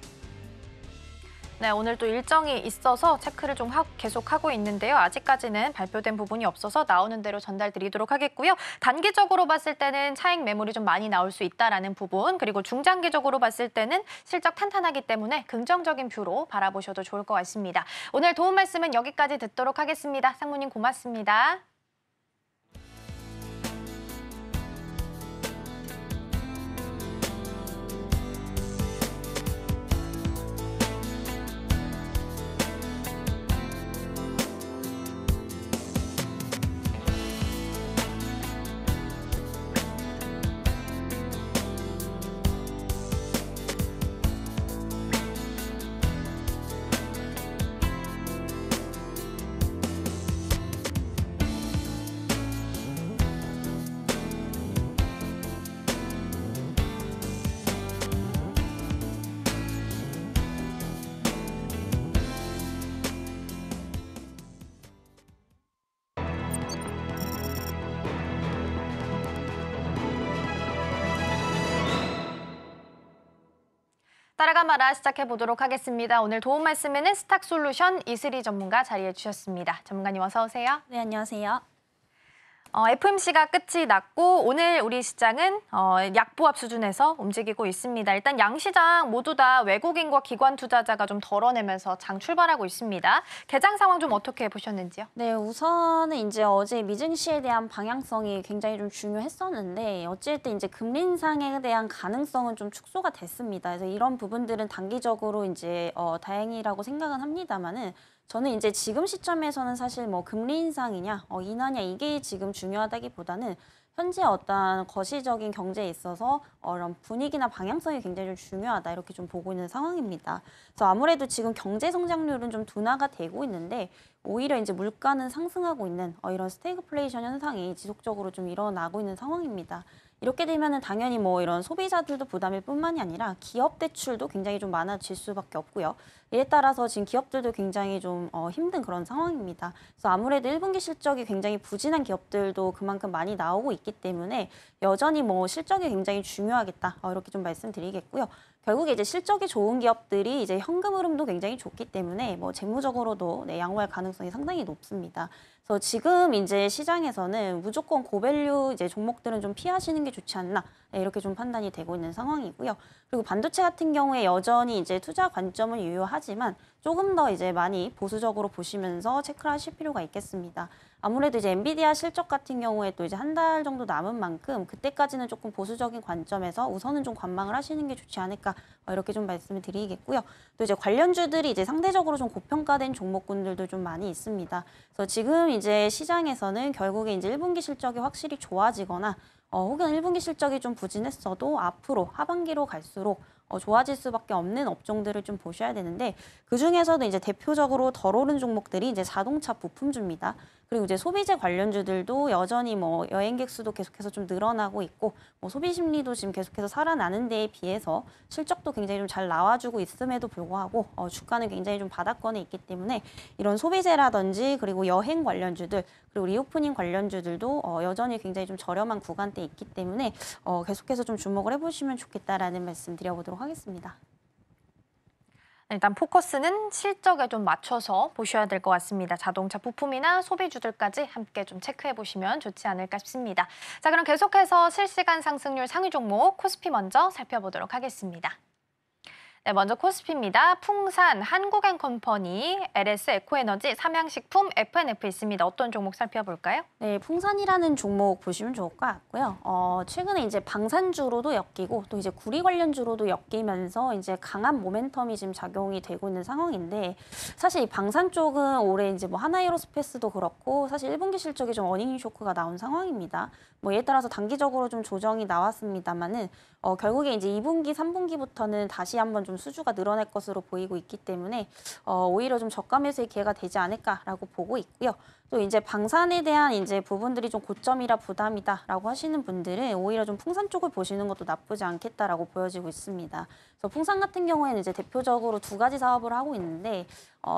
네, 오늘 또 일정이 있어서 체크를 좀 계속하고 있는데요. 아직까지는 발표된 부분이 없어서 나오는 대로 전달드리도록 하겠고요. 단기적으로 봤을 때는 차익 매물이 좀 많이 나올 수 있다라는 부분, 그리고 중장기적으로 봤을 때는 실적 탄탄하기 때문에 긍정적인 뷰로 바라보셔도 좋을 것 같습니다. 오늘 도움 말씀은 여기까지 듣도록 하겠습니다. 상무님 고맙습니다. 따라가마라 시작해 보도록 하겠습니다. 오늘 도움 말씀에는 스탁솔루션 이슬희 전문가 자리해 주셨습니다. 전문가님 어서 오세요. 네, 안녕하세요. FOMC가 끝이 났고 오늘 우리 시장은 약보합 수준에서 움직이고 있습니다. 일단 양시장 모두 다 외국인과 기관 투자자가 좀 덜어내면서 장 출발하고 있습니다. 개장 상황 좀 어떻게 보셨는지요? 네, 우선은 이제 어제 미증시에 대한 방향성이 굉장히 좀 중요했었는데 어쨌든 이제 금리 인상에 대한 가능성은 좀 축소가 됐습니다. 그래서 이런 부분들은 단기적으로 이제 다행이라고 생각은 합니다만은 저는 이제 지금 시점에서는 사실 뭐 금리 인상이냐 인하냐 이게 지금 중요하다기보다는 현재 어떤 거시적인 경제에 있어서 이런 분위기나 방향성이 굉장히 좀 중요하다 이렇게 좀 보고 있는 상황입니다. 그래서 아무래도 지금 경제 성장률은 좀 둔화가 되고 있는데 오히려 이제 물가는 상승하고 있는 이런 스태그플레이션 현상이 지속적으로 좀 일어나고 있는 상황입니다. 이렇게 되면은 당연히 뭐 이런 소비자들도 부담일 뿐만이 아니라 기업 대출도 굉장히 좀 많아질 수밖에 없고요. 이에 따라서 지금 기업들도 굉장히 좀 힘든 그런 상황입니다. 그래서 아무래도 1분기 실적이 굉장히 부진한 기업들도 그만큼 많이 나오고 있기 때문에 여전히 뭐 실적이 굉장히 중요하겠다 이렇게 좀 말씀드리겠고요. 결국에 이제 실적이 좋은 기업들이 이제 현금 흐름도 굉장히 좋기 때문에 뭐 재무적으로도 양호할 가능성이 상당히 높습니다. 그래서 지금 이제 시장에서는 무조건 고밸류 이제 종목들은 좀 피하시는 게 좋지 않나 이렇게 좀 판단이 되고 있는 상황이고요. 그리고 반도체 같은 경우에 여전히 이제 투자 관점은 유효하지만 조금 더 이제 많이 보수적으로 보시면서 체크를 하실 필요가 있겠습니다. 아무래도 이제 엔비디아 실적 같은 경우에 또 이제 한 달 정도 남은 만큼 그때까지는 조금 보수적인 관점에서 우선은 좀 관망을 하시는 게 좋지 않을까 이렇게 좀 말씀을 드리겠고요. 또 이제 관련주들이 이제 상대적으로 좀 고평가된 종목군들도 좀 많이 있습니다. 그래서 지금 이제 시장에서는 결국에 이제 1분기 실적이 확실히 좋아지거나 혹은 1분기 실적이 좀 부진했어도 앞으로 하반기로 갈수록 좋아질 수밖에 없는 업종들을 좀 보셔야 되는데 그중에서도 이제 대표적으로 덜 오른 종목들이 이제 자동차 부품주입니다. 그리고 이제 소비재 관련주들도 여전히 뭐 여행객 수도 계속해서 좀 늘어나고 있고 뭐 소비 심리도 지금 계속해서 살아나는 데에 비해서 실적도 굉장히 좀 잘 나와주고 있음에도 불구하고 주가는 굉장히 좀 바닥권에 있기 때문에 이런 소비재라든지 그리고 여행 관련주들 그리고 리오프닝 관련주들도 여전히 굉장히 좀 저렴한 구간대에 있기 때문에 계속해서 좀 주목을 해보시면 좋겠다라는 말씀 드려보도록 하겠습니다. 일단 포커스는 실적에 좀 맞춰서 보셔야 될 것 같습니다. 자동차 부품이나 소비주들까지 함께 좀 체크해 보시면 좋지 않을까 싶습니다. 자, 그럼 계속해서 실시간 상승률 상위 종목 코스피 먼저 살펴보도록 하겠습니다. 네, 먼저 코스피입니다. 풍산, 한국앤컴퍼니, LS, 에코에너지, 삼양식품, F&F 있습니다. 어떤 종목 살펴볼까요? 네, 풍산이라는 종목 보시면 좋을 것 같고요. 최근에 이제 방산주로도 엮이고 또 이제 구리 관련주로도 엮이면서 이제 강한 모멘텀이 지금 작용이 되고 있는 상황인데 사실 이 방산 쪽은 올해 이제 뭐 하나에어로스페이스도 그렇고 사실 1분기 실적이 좀 어닝 쇼크가 나온 상황입니다. 뭐 이에 따라서 단기적으로 좀 조정이 나왔습니다만은 결국에 이제 2분기, 3분기부터는 다시 한번 좀 수주가 늘어날 것으로 보이고 있기 때문에 오히려 좀 저가 매수의 기회가 되지 않을까라고 보고 있고요. 또 이제 방산에 대한 이제 부분들이 좀 고점이라 부담이다라고 하시는 분들은 오히려 좀 풍산 쪽을 보시는 것도 나쁘지 않겠다라고 보여지고 있습니다. 그래서 풍산 같은 경우에는 이제 대표적으로 두 가지 사업을 하고 있는데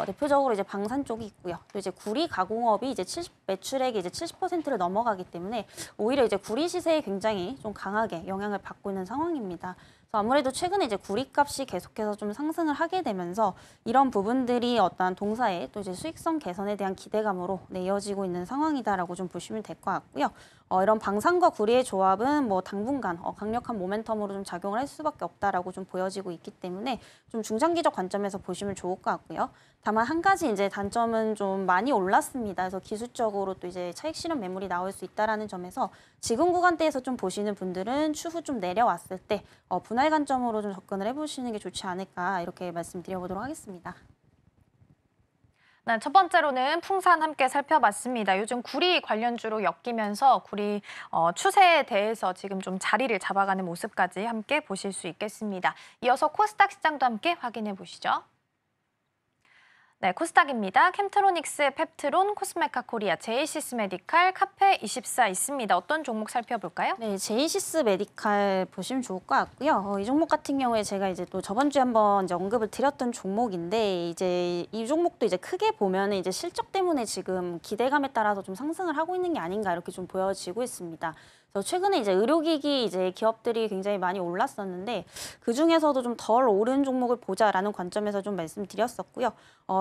대표적으로 이제 방산 쪽이 있고요. 또 이제 구리 가공업이 이제 매출액이 이제 70%를 넘어가기 때문에 오히려 이제 구리 시세에 굉장히 좀 강하게 영향을 받고 있는 상황입니다. 그래서 아무래도 최근에 이제 구리값이 계속해서 좀 상승을 하게 되면서 이런 부분들이 어떠한 동사의 또 이제 수익성 개선에 대한 기대감으로 이어지고 있는 상황이다라고 좀 보시면 될 것 같고요. 이런 방산과 구리의 조합은 뭐 당분간 강력한 모멘텀으로 좀 작용을 할 수밖에 없다라고 좀 보여지고 있기 때문에 좀 중장기적 관점에서 보시면 좋을 것 같고요. 다만 한 가지 이제 단점은 좀 많이 올랐습니다. 그래서 기술적으로 또 이제 차익 실현 매물이 나올 수 있다라는 점에서 지금 구간대에서 좀 보시는 분들은 추후 좀 내려왔을 때 분할 관점으로 좀 접근을 해보시는 게 좋지 않을까 이렇게 말씀드려보도록 하겠습니다. 네, 첫 번째로는 풍산 함께 살펴봤습니다. 요즘 구리 관련주로 엮이면서 구리 추세에 대해서 지금 좀 자리를 잡아가는 모습까지 함께 보실 수 있겠습니다. 이어서 코스닥 시장도 함께 확인해 보시죠. 네, 코스닥입니다. 캠트로닉스, 펩트론, 코스메카 코리아, 제이시스 메디칼, 카페24 있습니다. 어떤 종목 살펴볼까요? 네, 제이시스 메디칼 보시면 좋을 것 같고요. 이 종목 같은 경우에 제가 이제 또 저번 주에 한번 이제 언급을 드렸던 종목인데 이제 이 종목도 이제 크게 보면은 이제 실적 때문에 지금 기대감에 따라서 좀 상승을 하고 있는 게 아닌가 이렇게 좀 보여지고 있습니다. 그래서 최근에 이제 의료기기 이제 기업들이 굉장히 많이 올랐었는데 그 중에서도 좀 덜 오른 종목을 보자라는 관점에서 좀 말씀드렸었고요.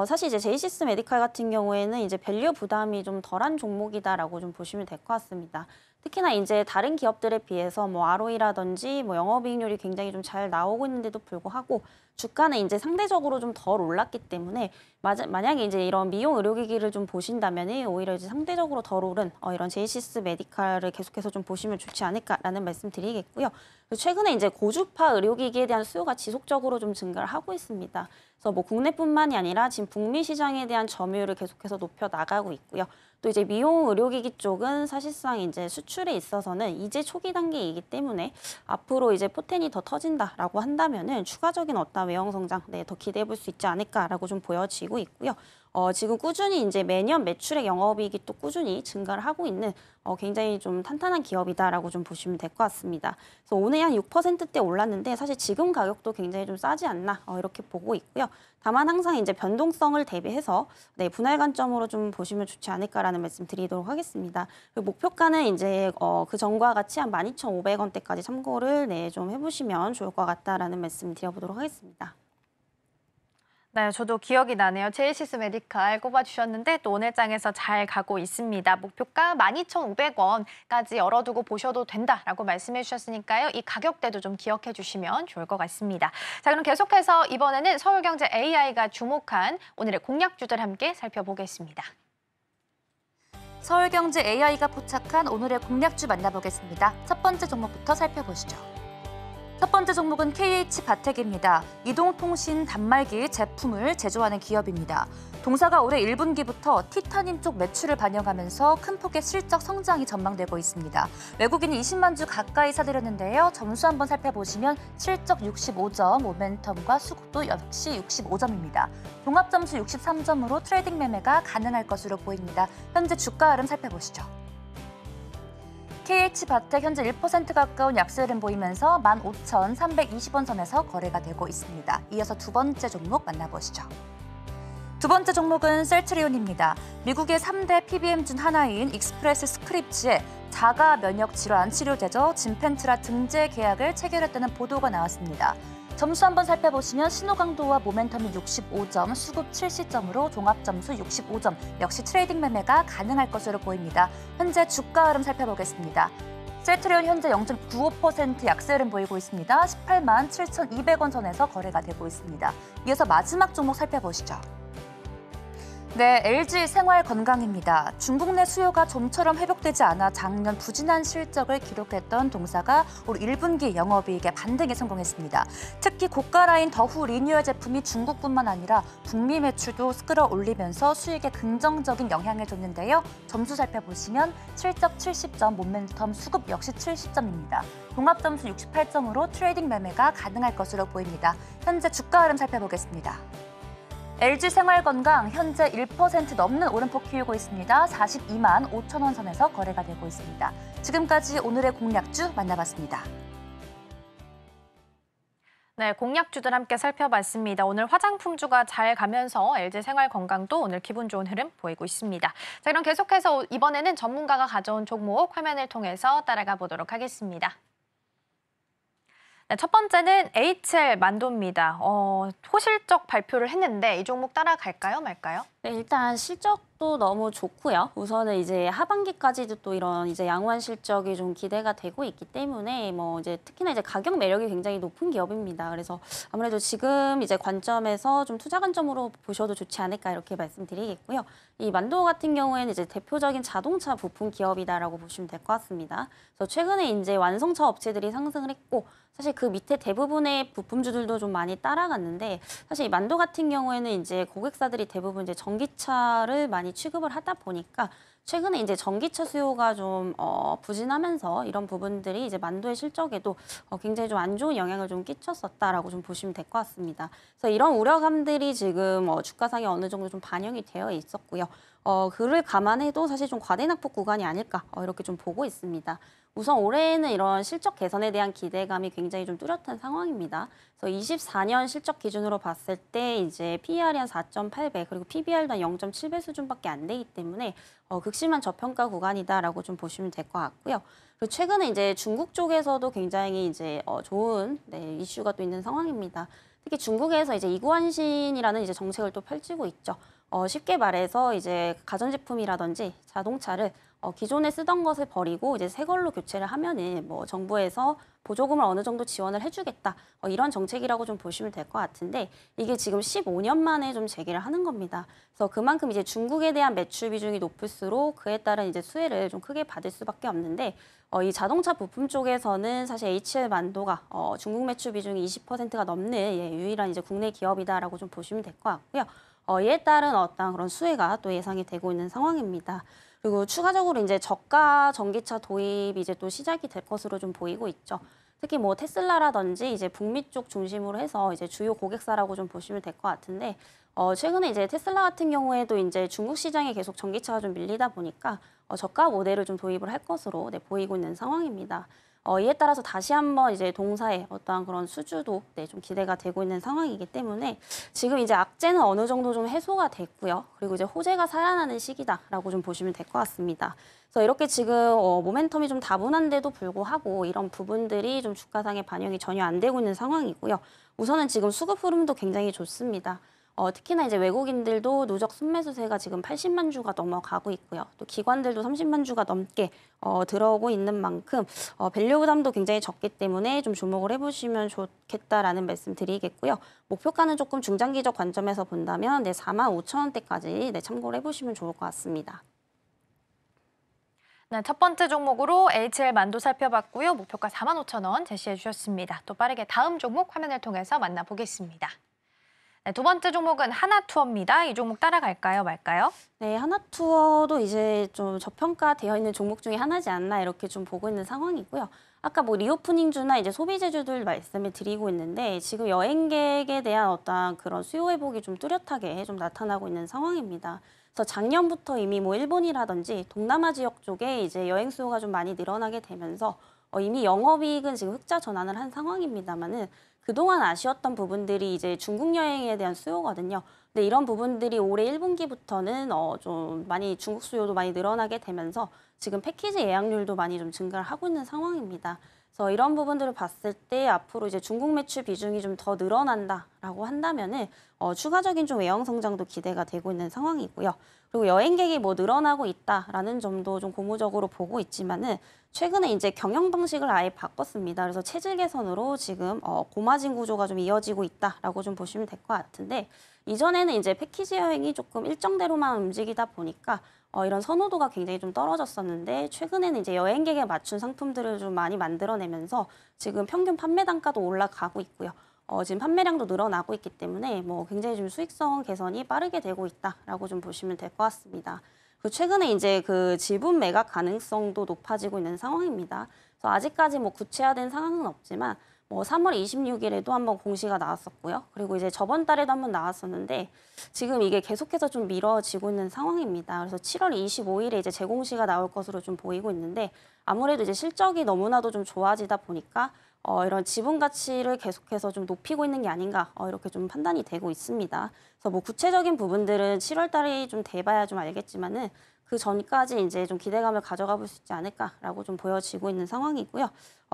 사실 이제 제이시스 메디칼 같은 경우에는 이제 밸류 부담이 좀 덜한 종목이다라고 좀 보시면 될 것 같습니다. 특히나 이제 다른 기업들에 비해서 뭐 ROE라든지 뭐 영업이익률이 굉장히 좀 잘 나오고 있는데도 불구하고 주가는 이제 상대적으로 좀 덜 올랐기 때문에 만약에 이제 이런 미용 의료기기를 좀 보신다면은 오히려 이제 상대적으로 덜 오른 이런 제이시스 메디칼을 계속해서 좀 보시면 좋지 않을까라는 말씀 드리겠고요. 최근에 이제 고주파 의료기기에 대한 수요가 지속적으로 좀 증가를 하고 있습니다. 그래서 뭐 국내뿐만이 아니라 지금 북미 시장에 대한 점유율을 계속해서 높여 나가고 있고요. 또 이제 미용 의료기기 쪽은 사실상 이제 수출에 있어서는 이제 초기 단계이기 때문에 앞으로 이제 포텐이 더 터진다라고 한다면은 추가적인 어떤 외형 성장 더 기대해 볼 수 있지 않을까라고 좀 보여지고 있고요. 지금 꾸준히 이제 매년 매출액 영업이익이 또 꾸준히 증가를 하고 있는 굉장히 좀 탄탄한 기업이다라고 좀 보시면 될 것 같습니다. 그래서 오늘 한 6%대 올랐는데 사실 지금 가격도 굉장히 좀 싸지 않나 이렇게 보고 있고요. 다만 항상 이제 변동성을 대비해서 분할 관점으로 좀 보시면 좋지 않을까라는 말씀 드리도록 하겠습니다. 목표가는 이제 그 전과 같이 한 12,500원대까지 참고를 좀 해보시면 좋을 것 같다라는 말씀 드려보도록 하겠습니다. 네, 저도 기억이 나네요. 제이시스 메디칼 꼽아주셨는데 또 오늘 장에서 잘 가고 있습니다. 목표가 12,500원까지 열어두고 보셔도 된다라고 말씀해 주셨으니까요. 이 가격대도 좀 기억해 주시면 좋을 것 같습니다. 자, 그럼 계속해서 이번에는 서울경제 AI가 주목한 오늘의 공략주들 함께 살펴보겠습니다. 서울경제 AI가 포착한 오늘의 공략주 만나보겠습니다. 첫 번째 종목부터 살펴보시죠. 첫 번째 종목은 KH바텍입니다. 이동통신 단말기 제품을 제조하는 기업입니다. 동사가 올해 1분기부터 티타늄 쪽 매출을 반영하면서 큰 폭의 실적 성장이 전망되고 있습니다. 외국인이 20만 주 가까이 사들였는데요. 점수 한번 살펴보시면 실적 65점, 모멘텀과 수급도 역시 65점입니다. 종합점수 63점으로 트레이딩 매매가 가능할 것으로 보입니다. 현재 주가 흐름 살펴보시죠. KH바텍 현재 1% 가까운 약세를 보이면서 15,320원 선에서 거래가 되고 있습니다. 이어서 두 번째 종목 만나보시죠. 두 번째 종목은 셀트리온입니다. 미국의 3대 PBM 중 하나인 익스프레스 스크립츠의 자가 면역 질환 치료제죠. 진펜트라 등재 계약을 체결했다는 보도가 나왔습니다. 점수 한번 살펴보시면 신호강도와 모멘텀이 65점, 수급 70점으로 종합점수 65점, 역시 트레이딩 매매가 가능할 것으로 보입니다. 현재 주가 흐름 살펴보겠습니다. 셀트리온 현재 0.95% 약세를 보이고 있습니다. 18만 7,200원 선에서 거래가 되고 있습니다. 이어서 마지막 종목 살펴보시죠. 네, LG 생활건강입니다. 중국 내 수요가 좀처럼 회복되지 않아 작년 부진한 실적을 기록했던 동사가 올 1분기 영업이익에 반등에 성공했습니다. 특히 고가 라인 더후 리뉴얼 제품이 중국뿐만 아니라 북미 매출도 끌어올리면서 수익에 긍정적인 영향을 줬는데요. 점수 살펴보시면 실적 70점, 모멘텀 수급 역시 70점입니다. 종합점수 68점으로 트레이딩 매매가 가능할 것으로 보입니다. 현재 주가 흐름 살펴보겠습니다. LG 생활건강 현재 1% 넘는 오름폭 키우고 있습니다. 42만 5천 원 선에서 거래가 되고 있습니다. 지금까지 오늘의 공략주 만나봤습니다. 네, 공략주들 함께 살펴봤습니다. 오늘 화장품주가 잘 가면서 LG 생활건강도 오늘 기분 좋은 흐름 보이고 있습니다. 자, 그럼 계속해서 이번에는 전문가가 가져온 종목 화면을 통해서 따라가 보도록 하겠습니다. 네, 첫 번째는 HL 만도입니다. 호실적 발표를 했는데 이 종목 따라갈까요, 말까요? 네, 일단 실적도 너무 좋고요. 우선은 이제 하반기까지도 또 이런 이제 양호한 실적이 좀 기대가 되고 있기 때문에 뭐 이제 특히나 이제 가격 매력이 굉장히 높은 기업입니다. 그래서 아무래도 지금 이제 관점에서 좀 투자 관점으로 보셔도 좋지 않을까 이렇게 말씀드리겠고요. 이 만도 같은 경우에는 이제 대표적인 자동차 부품 기업이다라고 보시면 될 것 같습니다. 그래서 최근에 이제 완성차 업체들이 상승을 했고 사실 그 밑에 대부분의 부품주들도 좀 많이 따라갔는데 사실 이 만도 같은 경우에는 이제 고객사들이 대부분 이제 전기차를 많이 취급을 하다 보니까 최근에 이제 전기차 수요가 좀 부진하면서 이런 부분들이 이제 만도의 실적에도 굉장히 좀 안 좋은 영향을 좀 끼쳤었다라고 좀 보시면 될 것 같습니다. 그래서 이런 우려감들이 지금 주가상에 어느 정도 좀 반영이 되어 있었고요. 그를 감안해도 사실 좀 과대낙폭 구간이 아닐까 이렇게 좀 보고 있습니다. 우선 올해에는 이런 실적 개선에 대한 기대감이 굉장히 좀 뚜렷한 상황입니다. 그래서 24년 실적 기준으로 봤을 때 이제 PER이 한 4.8배 그리고 PBR도 한 0.7배 수준밖에 안 되기 때문에 극심한 저평가 구간이다라고 좀 보시면 될 것 같고요. 그리고 최근에 이제 중국 쪽에서도 굉장히 이제 좋은 이슈가 또 있는 상황입니다. 특히 중국에서 이제 이구안신이라는 이제 정책을 또 펼치고 있죠. 쉽게 말해서 이제 가전제품이라든지 자동차를 기존에 쓰던 것을 버리고 이제 새 걸로 교체를 하면은 뭐 정부에서 보조금을 어느 정도 지원을 해주겠다. 이런 정책이라고 좀 보시면 될 것 같은데 이게 지금 15년 만에 좀 재개를 하는 겁니다. 그래서 그만큼 이제 중국에 대한 매출 비중이 높을수록 그에 따른 이제 수혜를 좀 크게 받을 수밖에 없는데 이 자동차 부품 쪽에서는 사실 HL 만도가 중국 매출 비중이 20%가 넘는 유일한 이제 국내 기업이다라고 좀 보시면 될 것 같고요. 이에 따른 어떤 그런 수혜가 또 예상이 되고 있는 상황입니다. 그리고 추가적으로 이제 저가 전기차 도입이 이제 또 시작이 될 것으로 좀 보이고 있죠. 특히 뭐 테슬라라든지 이제 북미 쪽 중심으로 해서 이제 주요 고객사라고 좀 보시면 될 것 같은데 최근에 이제 테슬라 같은 경우에도 이제 중국 시장에 계속 전기차가 좀 밀리다 보니까 저가 모델을 좀 도입을 할 것으로 보이고 있는 상황입니다. 이에 따라서 다시 한번 이제 동사의 어떠한 그런 수주도 좀 기대가 되고 있는 상황이기 때문에 지금 이제 악재는 어느 정도 좀 해소가 됐고요. 그리고 이제 호재가 살아나는 시기다라고 좀 보시면 될 것 같습니다. 그래서 이렇게 지금 모멘텀이 좀 다분한데도 불구하고 이런 부분들이 좀 주가상에 반영이 전혀 안 되고 있는 상황이고요. 우선은 지금 수급 흐름도 굉장히 좋습니다. 특히나 이제 외국인들도 누적 순매수세가 지금 80만 주가 넘어가고 있고요. 또 기관들도 30만 주가 넘게 들어오고 있는 만큼 밸류 부담도 굉장히 적기 때문에 좀 주목을 해보시면 좋겠다라는 말씀 드리겠고요. 목표가는 조금 중장기적 관점에서 본다면 45,000원대까지 참고를 해보시면 좋을 것 같습니다. 네, 첫 번째 종목으로 HL 만도 살펴봤고요. 목표가 45,000원 제시해 주셨습니다. 또 빠르게 다음 종목 화면을 통해서 만나보겠습니다. 네, 두 번째 종목은 하나투어입니다. 이 종목 따라갈까요, 말까요? 네, 하나투어도 이제 좀 저평가되어 있는 종목 중에 하나지 않나 이렇게 좀 보고 있는 상황이고요. 아까 뭐 리오프닝주나 이제 소비재주들 말씀을 드리고 있는데 지금 여행객에 대한 어떤 그런 수요 회복이 좀 뚜렷하게 좀 나타나고 있는 상황입니다. 그래서 작년부터 이미 뭐 일본이라든지 동남아 지역 쪽에 이제 여행 수요가 좀 많이 늘어나게 되면서 이미 영업이익은 지금 흑자 전환을 한 상황입니다만은 그동안 아쉬웠던 부분들이 이제 중국 여행에 대한 수요거든요. 근데 이런 부분들이 올해 1분기부터는 좀 많이 중국 수요도 많이 늘어나게 되면서 지금 패키지 예약률도 많이 좀 증가를 하고 있는 상황입니다. 그래서 이런 부분들을 봤을 때 앞으로 이제 중국 매출 비중이 좀 더 늘어난다라고 한다면은 추가적인 좀 외형 성장도 기대가 되고 있는 상황이고요. 그리고 여행객이 뭐 늘어나고 있다라는 점도 좀 고무적으로 보고 있지만은 최근에 이제 경영 방식을 아예 바꿨습니다. 그래서 체질 개선으로 지금 고마진 구조가 좀 이어지고 있다라고 좀 보시면 될 것 같은데 이전에는 이제 패키지 여행이 조금 일정대로만 움직이다 보니까 이런 선호도가 굉장히 좀 떨어졌었는데 최근에는 이제 여행객에 맞춘 상품들을 좀 많이 만들어내면서 지금 평균 판매 단가도 올라가고 있고요. 지금 판매량도 늘어나고 있기 때문에 뭐 굉장히 좀 수익성 개선이 빠르게 되고 있다라고 좀 보시면 될 것 같습니다. 그리고 최근에 이제 그 지분 매각 가능성도 높아지고 있는 상황입니다. 그래서 아직까지 뭐 구체화된 상황은 없지만 뭐 3월 26일에도 한번 공시가 나왔었고요. 그리고 이제 저번 달에도 한번 나왔었는데 지금 이게 계속해서 좀 미뤄지고 있는 상황입니다. 그래서 7월 25일에 이제 재공시가 나올 것으로 좀 보이고 있는데 아무래도 이제 실적이 너무나도 좀 좋아지다 보니까 이런 지분 가치를 계속해서 좀 높이고 있는 게 아닌가 이렇게 좀 판단이 되고 있습니다. 그래서 뭐 구체적인 부분들은 7월 달이 좀 돼봐야 좀 알겠지만은 그 전까지 이제 좀 기대감을 가져가 볼 수 있지 않을까라고 좀 보여지고 있는 상황이고요.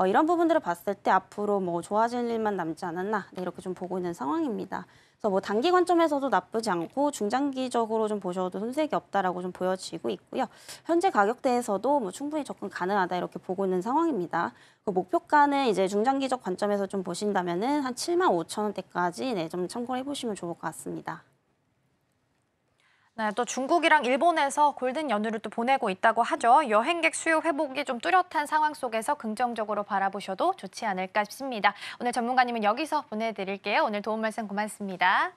이런 부분들을 봤을 때 앞으로 뭐 좋아질 일만 남지 않았나 이렇게 좀 보고 있는 상황입니다. 그래서 뭐 단기 관점에서도 나쁘지 않고 중장기적으로 좀 보셔도 손색이 없다라고 좀 보여지고 있고요. 현재 가격대에서도 뭐 충분히 접근 가능하다 이렇게 보고 있는 상황입니다. 그 목표가는 이제 중장기적 관점에서 좀 보신다면은 한 75,000원대까지 좀 참고를 해보시면 좋을 것 같습니다. 네, 또 중국이랑 일본에서 골든 연휴를 또 보내고 있다고 하죠. 여행객 수요 회복이 좀 뚜렷한 상황 속에서 긍정적으로 바라보셔도 좋지 않을까 싶습니다. 오늘 전문가님은 여기서 보내드릴게요. 오늘 도움 말씀 고맙습니다.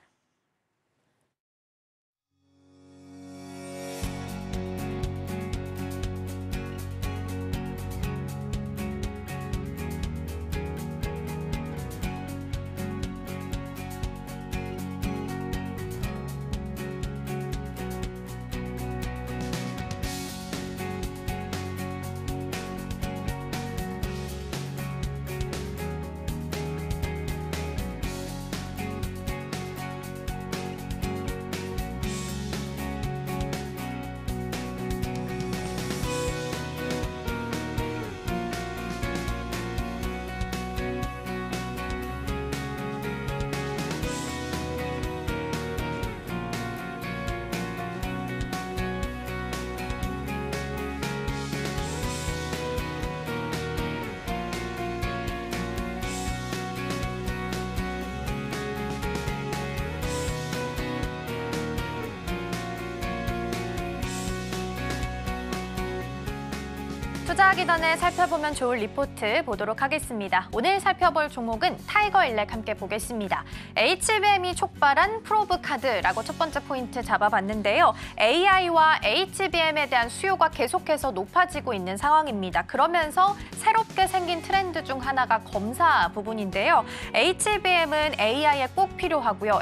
투자하기 전에 살펴보면 좋을 리포트 보도록 하겠습니다. 오늘 살펴볼 종목은 타이거일렉 함께 보겠습니다. HBM이 촉발한 프로브카드라고 첫 번째 포인트 잡아봤는데요. AI와 HBM에 대한 수요가 계속해서 높아지고 있는 상황입니다. 그러면서 새롭게 생긴 트렌드 중 하나가 검사 부분인데요. HBM은 AI에 꼭 필요하고요.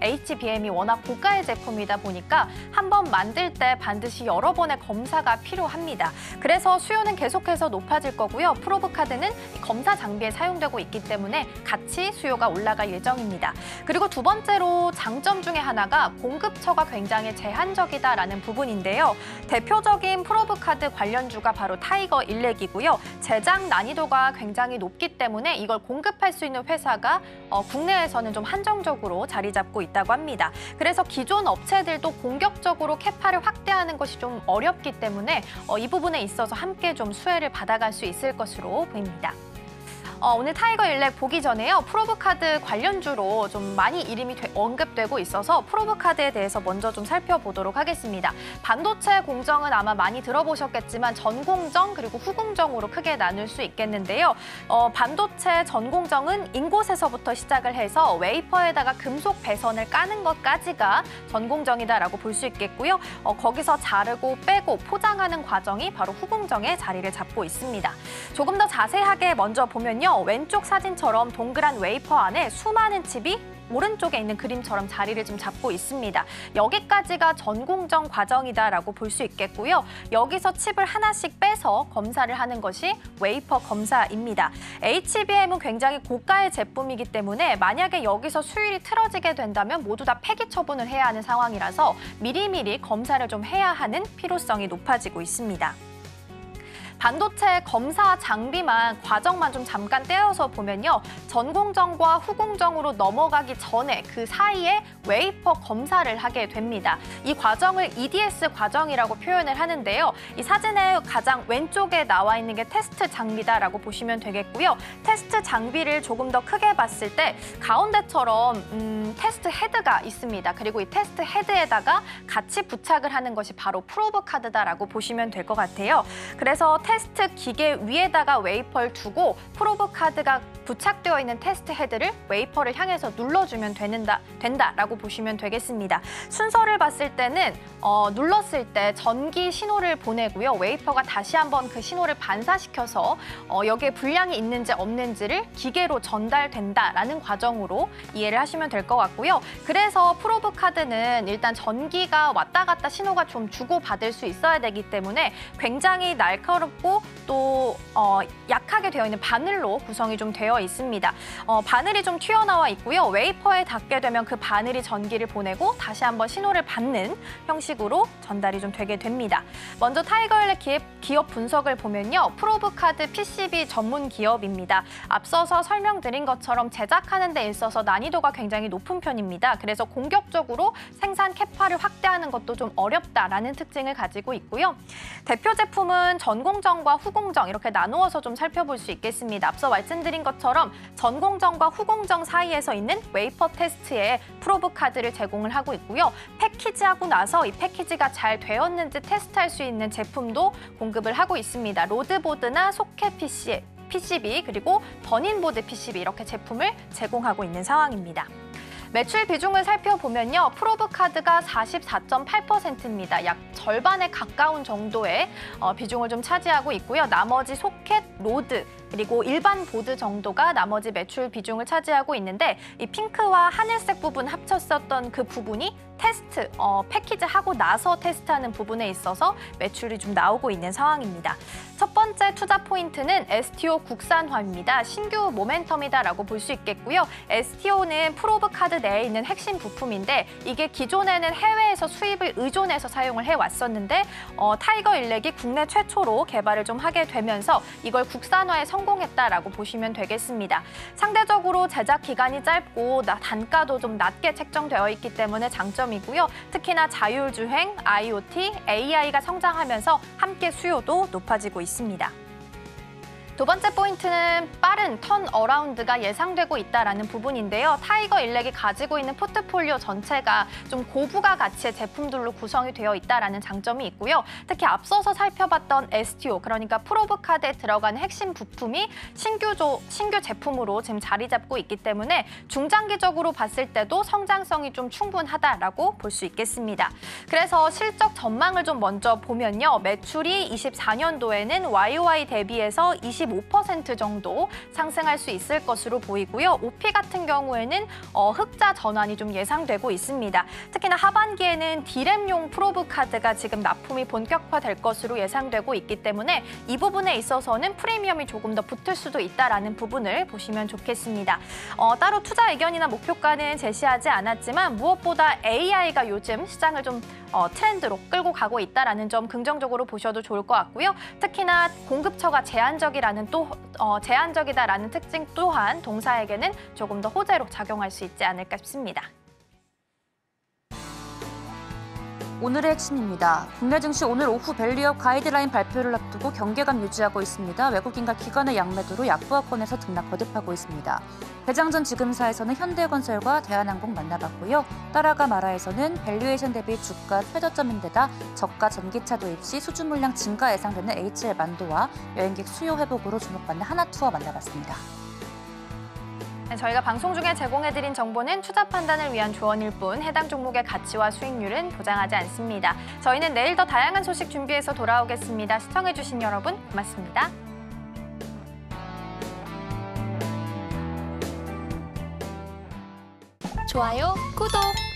HBM이 워낙 고가의 제품이다 보니까 한번 만들 때 반드시 여러 번의 검사가 필요합니다. 그래서 수요는 계속해서 높아질 거고요. 프로브카드는 검사 장비에 사용되고 있기 때문에 같이 수요가 올라갈 예정입니다. 그리고 두 번째로 장점 중에 하나가 공급처가 굉장히 제한적이다라는 부분인데요. 대표적인 프로브카드 관련주가 바로 타이거일렉이고요. 제작 난이도가 굉장히 높기 때문에 이걸 공급할 수 있는 회사가 국내에서는 좀 한정적으로 자리 잡고 있다고 합니다. 그래서 기존 업체들도 공격적으로 캐파를 확대하는 것이 좀 어렵기 때문에 이 부분에 있어서 함께 좀 수혜를 받아갈 수 있을 것으로 보입니다. 오늘 타이거일렉 보기 전에요. 프로브카드 관련주로 좀 많이 이름이 언급되고 있어서 프로브카드에 대해서 먼저 좀 살펴보도록 하겠습니다. 반도체 공정은 아마 많이 들어보셨겠지만 전공정 그리고 후공정으로 크게 나눌 수 있겠는데요. 반도체 전공정은 인곳에서부터 시작을 해서 웨이퍼에다가 금속 배선을 까는 것까지가 전공정이다라고 볼 수 있겠고요. 거기서 자르고 빼고 포장하는 과정이 바로 후공정에 자리를 잡고 있습니다. 조금 더 자세하게 먼저 보면요. 왼쪽 사진처럼 동그란 웨이퍼 안에 수많은 칩이 오른쪽에 있는 그림처럼 자리를 좀 잡고 있습니다. 여기까지가 전공정 과정이다라고 볼 수 있겠고요. 여기서 칩을 하나씩 빼서 검사를 하는 것이 웨이퍼 검사입니다. HBM은 굉장히 고가의 제품이기 때문에 만약에 여기서 수율이 틀어지게 된다면 모두 다 폐기 처분을 해야 하는 상황이라서 미리미리 검사를 좀 해야 하는 필요성이 높아지고 있습니다. 반도체 검사 장비만 과정만 좀 잠깐 떼어서 보면요. 전공정과 후공정으로 넘어가기 전에 그 사이에 웨이퍼 검사를 하게 됩니다. 이 과정을 EDS 과정이라고 표현을 하는데요. 이 사진의 가장 왼쪽에 나와 있는 게 테스트 장비다라고 보시면 되겠고요. 테스트 장비를 조금 더 크게 봤을 때 가운데처럼 테스트 헤드가 있습니다. 그리고 이 테스트 헤드에다가 같이 부착을 하는 것이 바로 프로브 카드다라고 보시면 될 것 같아요. 그래서 테스트 기계 위에다가 웨이퍼를 두고 프로브 카드가 부착되어 있는 테스트 헤드를 웨이퍼를 향해서 눌러주면 된다라고 보시면 되겠습니다. 순서를 봤을 때는 눌렀을 때 전기 신호를 보내고요. 웨이퍼가 다시 한번 그 신호를 반사시켜서 여기에 불량이 있는지 없는지를 기계로 전달된다라는 과정으로 이해를 하시면 될 것 같고요. 그래서 프로브 카드는 일단 전기가 왔다 갔다 신호가 좀 주고받을 수 있어야 되기 때문에 굉장히 날카롭고 또 약하게 되어 있는 바늘로 구성이 좀 되어 있습니다. 바늘이 좀 튀어나와 있고요. 웨이퍼에 닿게 되면 그 바늘이 전기를 보내고 다시 한번 신호를 받는 형식으로 전달이 좀 되게 됩니다. 먼저 타이거일렉 기업 분석을 보면요. 프로브카드 PCB 전문 기업입니다. 앞서서 설명드린 것처럼 제작하는 데 있어서 난이도가 굉장히 높은 편입니다. 그래서 공격적으로 생산 캐파를 확대하는 것도 좀 어렵다라는 특징을 가지고 있고요. 대표 제품은 전공정과 후공정 이렇게 나누어서 좀 살펴볼 수 있겠습니다. 앞서 말씀드린 것처럼 전공정과 후공정 사이에서 있는 웨이퍼 테스트에 프로브 카드를 제공을 하고 있고요. 패키지하고 나서 이 패키지가 잘 되었는지 테스트할 수 있는 제품도 공급을 하고 있습니다. 로드보드나 소켓 PCB 그리고 버닝보드 PCB 이렇게 제품을 제공하고 있는 상황입니다. 매출 비중을 살펴보면요. 프로브 카드가 44.8%입니다. 약 절반에 가까운 정도의 비중을 좀 차지하고 있고요. 나머지 소켓, 로드, 그리고 일반 보드 정도가 나머지 매출 비중을 차지하고 있는데 이 핑크와 하늘색 부분 합쳤었던 그 부분이 테스트, 패키지 하고 나서 테스트하는 부분에 있어서 매출이 좀 나오고 있는 상황입니다. 첫 번째 투자 포인트는 STO 국산화입니다. 신규 모멘텀이다라고 볼 수 있겠고요. STO는 프로브 카드 내에 있는 핵심 부품인데 이게 기존에는 해외에서 수입을 의존해서 사용을 해왔었는데 타이거일렉이 국내 최초로 개발을 좀 하게 되면서 이걸 국산화에 성공했다라고 보시면 되겠습니다. 상대적으로 제작 기간이 짧고 단가도 좀 낮게 책정되어 있기 때문에 장점이고요. 특히나 자율주행, IoT, AI가 성장하면서 함께 수요도 높아지고 있습니다. 두 번째 포인트는 빠른 턴어라운드가 예상되고 있다는 부분인데요. 타이거 일렉이 가지고 있는 포트폴리오 전체가 좀 고부가 가치의 제품들로 구성이 되어 있다는 장점이 있고요. 특히 앞서서 살펴봤던 STO, 그러니까 프로브 카드에 들어가는 핵심 부품이 신규 제품으로 지금 자리 잡고 있기 때문에 중장기적으로 봤을 때도 성장성이 좀 충분하다라고 볼 수 있겠습니다. 그래서 실적 전망을 좀 먼저 보면요. 매출이 24년도에는 YOY 대비해서 25% 정도 상승할 수 있을 것으로 보이고요. OP 같은 경우에는 흑자 전환이 좀 예상되고 있습니다. 특히나 하반기에는 D램용 프로브 카드가 지금 납품이 본격화될 것으로 예상되고 있기 때문에 이 부분에 있어서는 프리미엄이 조금 더 붙을 수도 있다는 부분을 보시면 좋겠습니다. 따로 투자 의견이나 목표가는 제시하지 않았지만 무엇보다 AI가 요즘 시장을 좀 트렌드로 끌고 가고 있다는 점 긍정적으로 보셔도 좋을 것 같고요. 특히나 공급처가 제한적이다라는 특징 또한 동사에게는 조금 더 호재로 작용할 수 있지 않을까 싶습니다. 오늘의 핵심입니다. 국내 증시 오늘 오후 밸류업 가이드라인 발표를 앞두고 경계감 유지하고 있습니다. 외국인과 기관의 양매도로 약보합권에서 등락 거듭하고 있습니다. 개장전 지금사에서는 현대건설과 대한항공 만나봤고요. 따라가 마라에서는 밸류에이션 대비 주가 최저점인데다 저가 전기차 도입 시 수주 물량 증가 예상되는 HL 만도와 여행객 수요 회복으로 주목받는 하나투어 만나봤습니다. 저희가 방송 중에 제공해드린 정보는 투자 판단을 위한 조언일 뿐 해당 종목의 가치와 수익률은 보장하지 않습니다. 저희는 내일 더 다양한 소식 준비해서 돌아오겠습니다. 시청해주신 여러분 고맙습니다. 좋아요, 구독!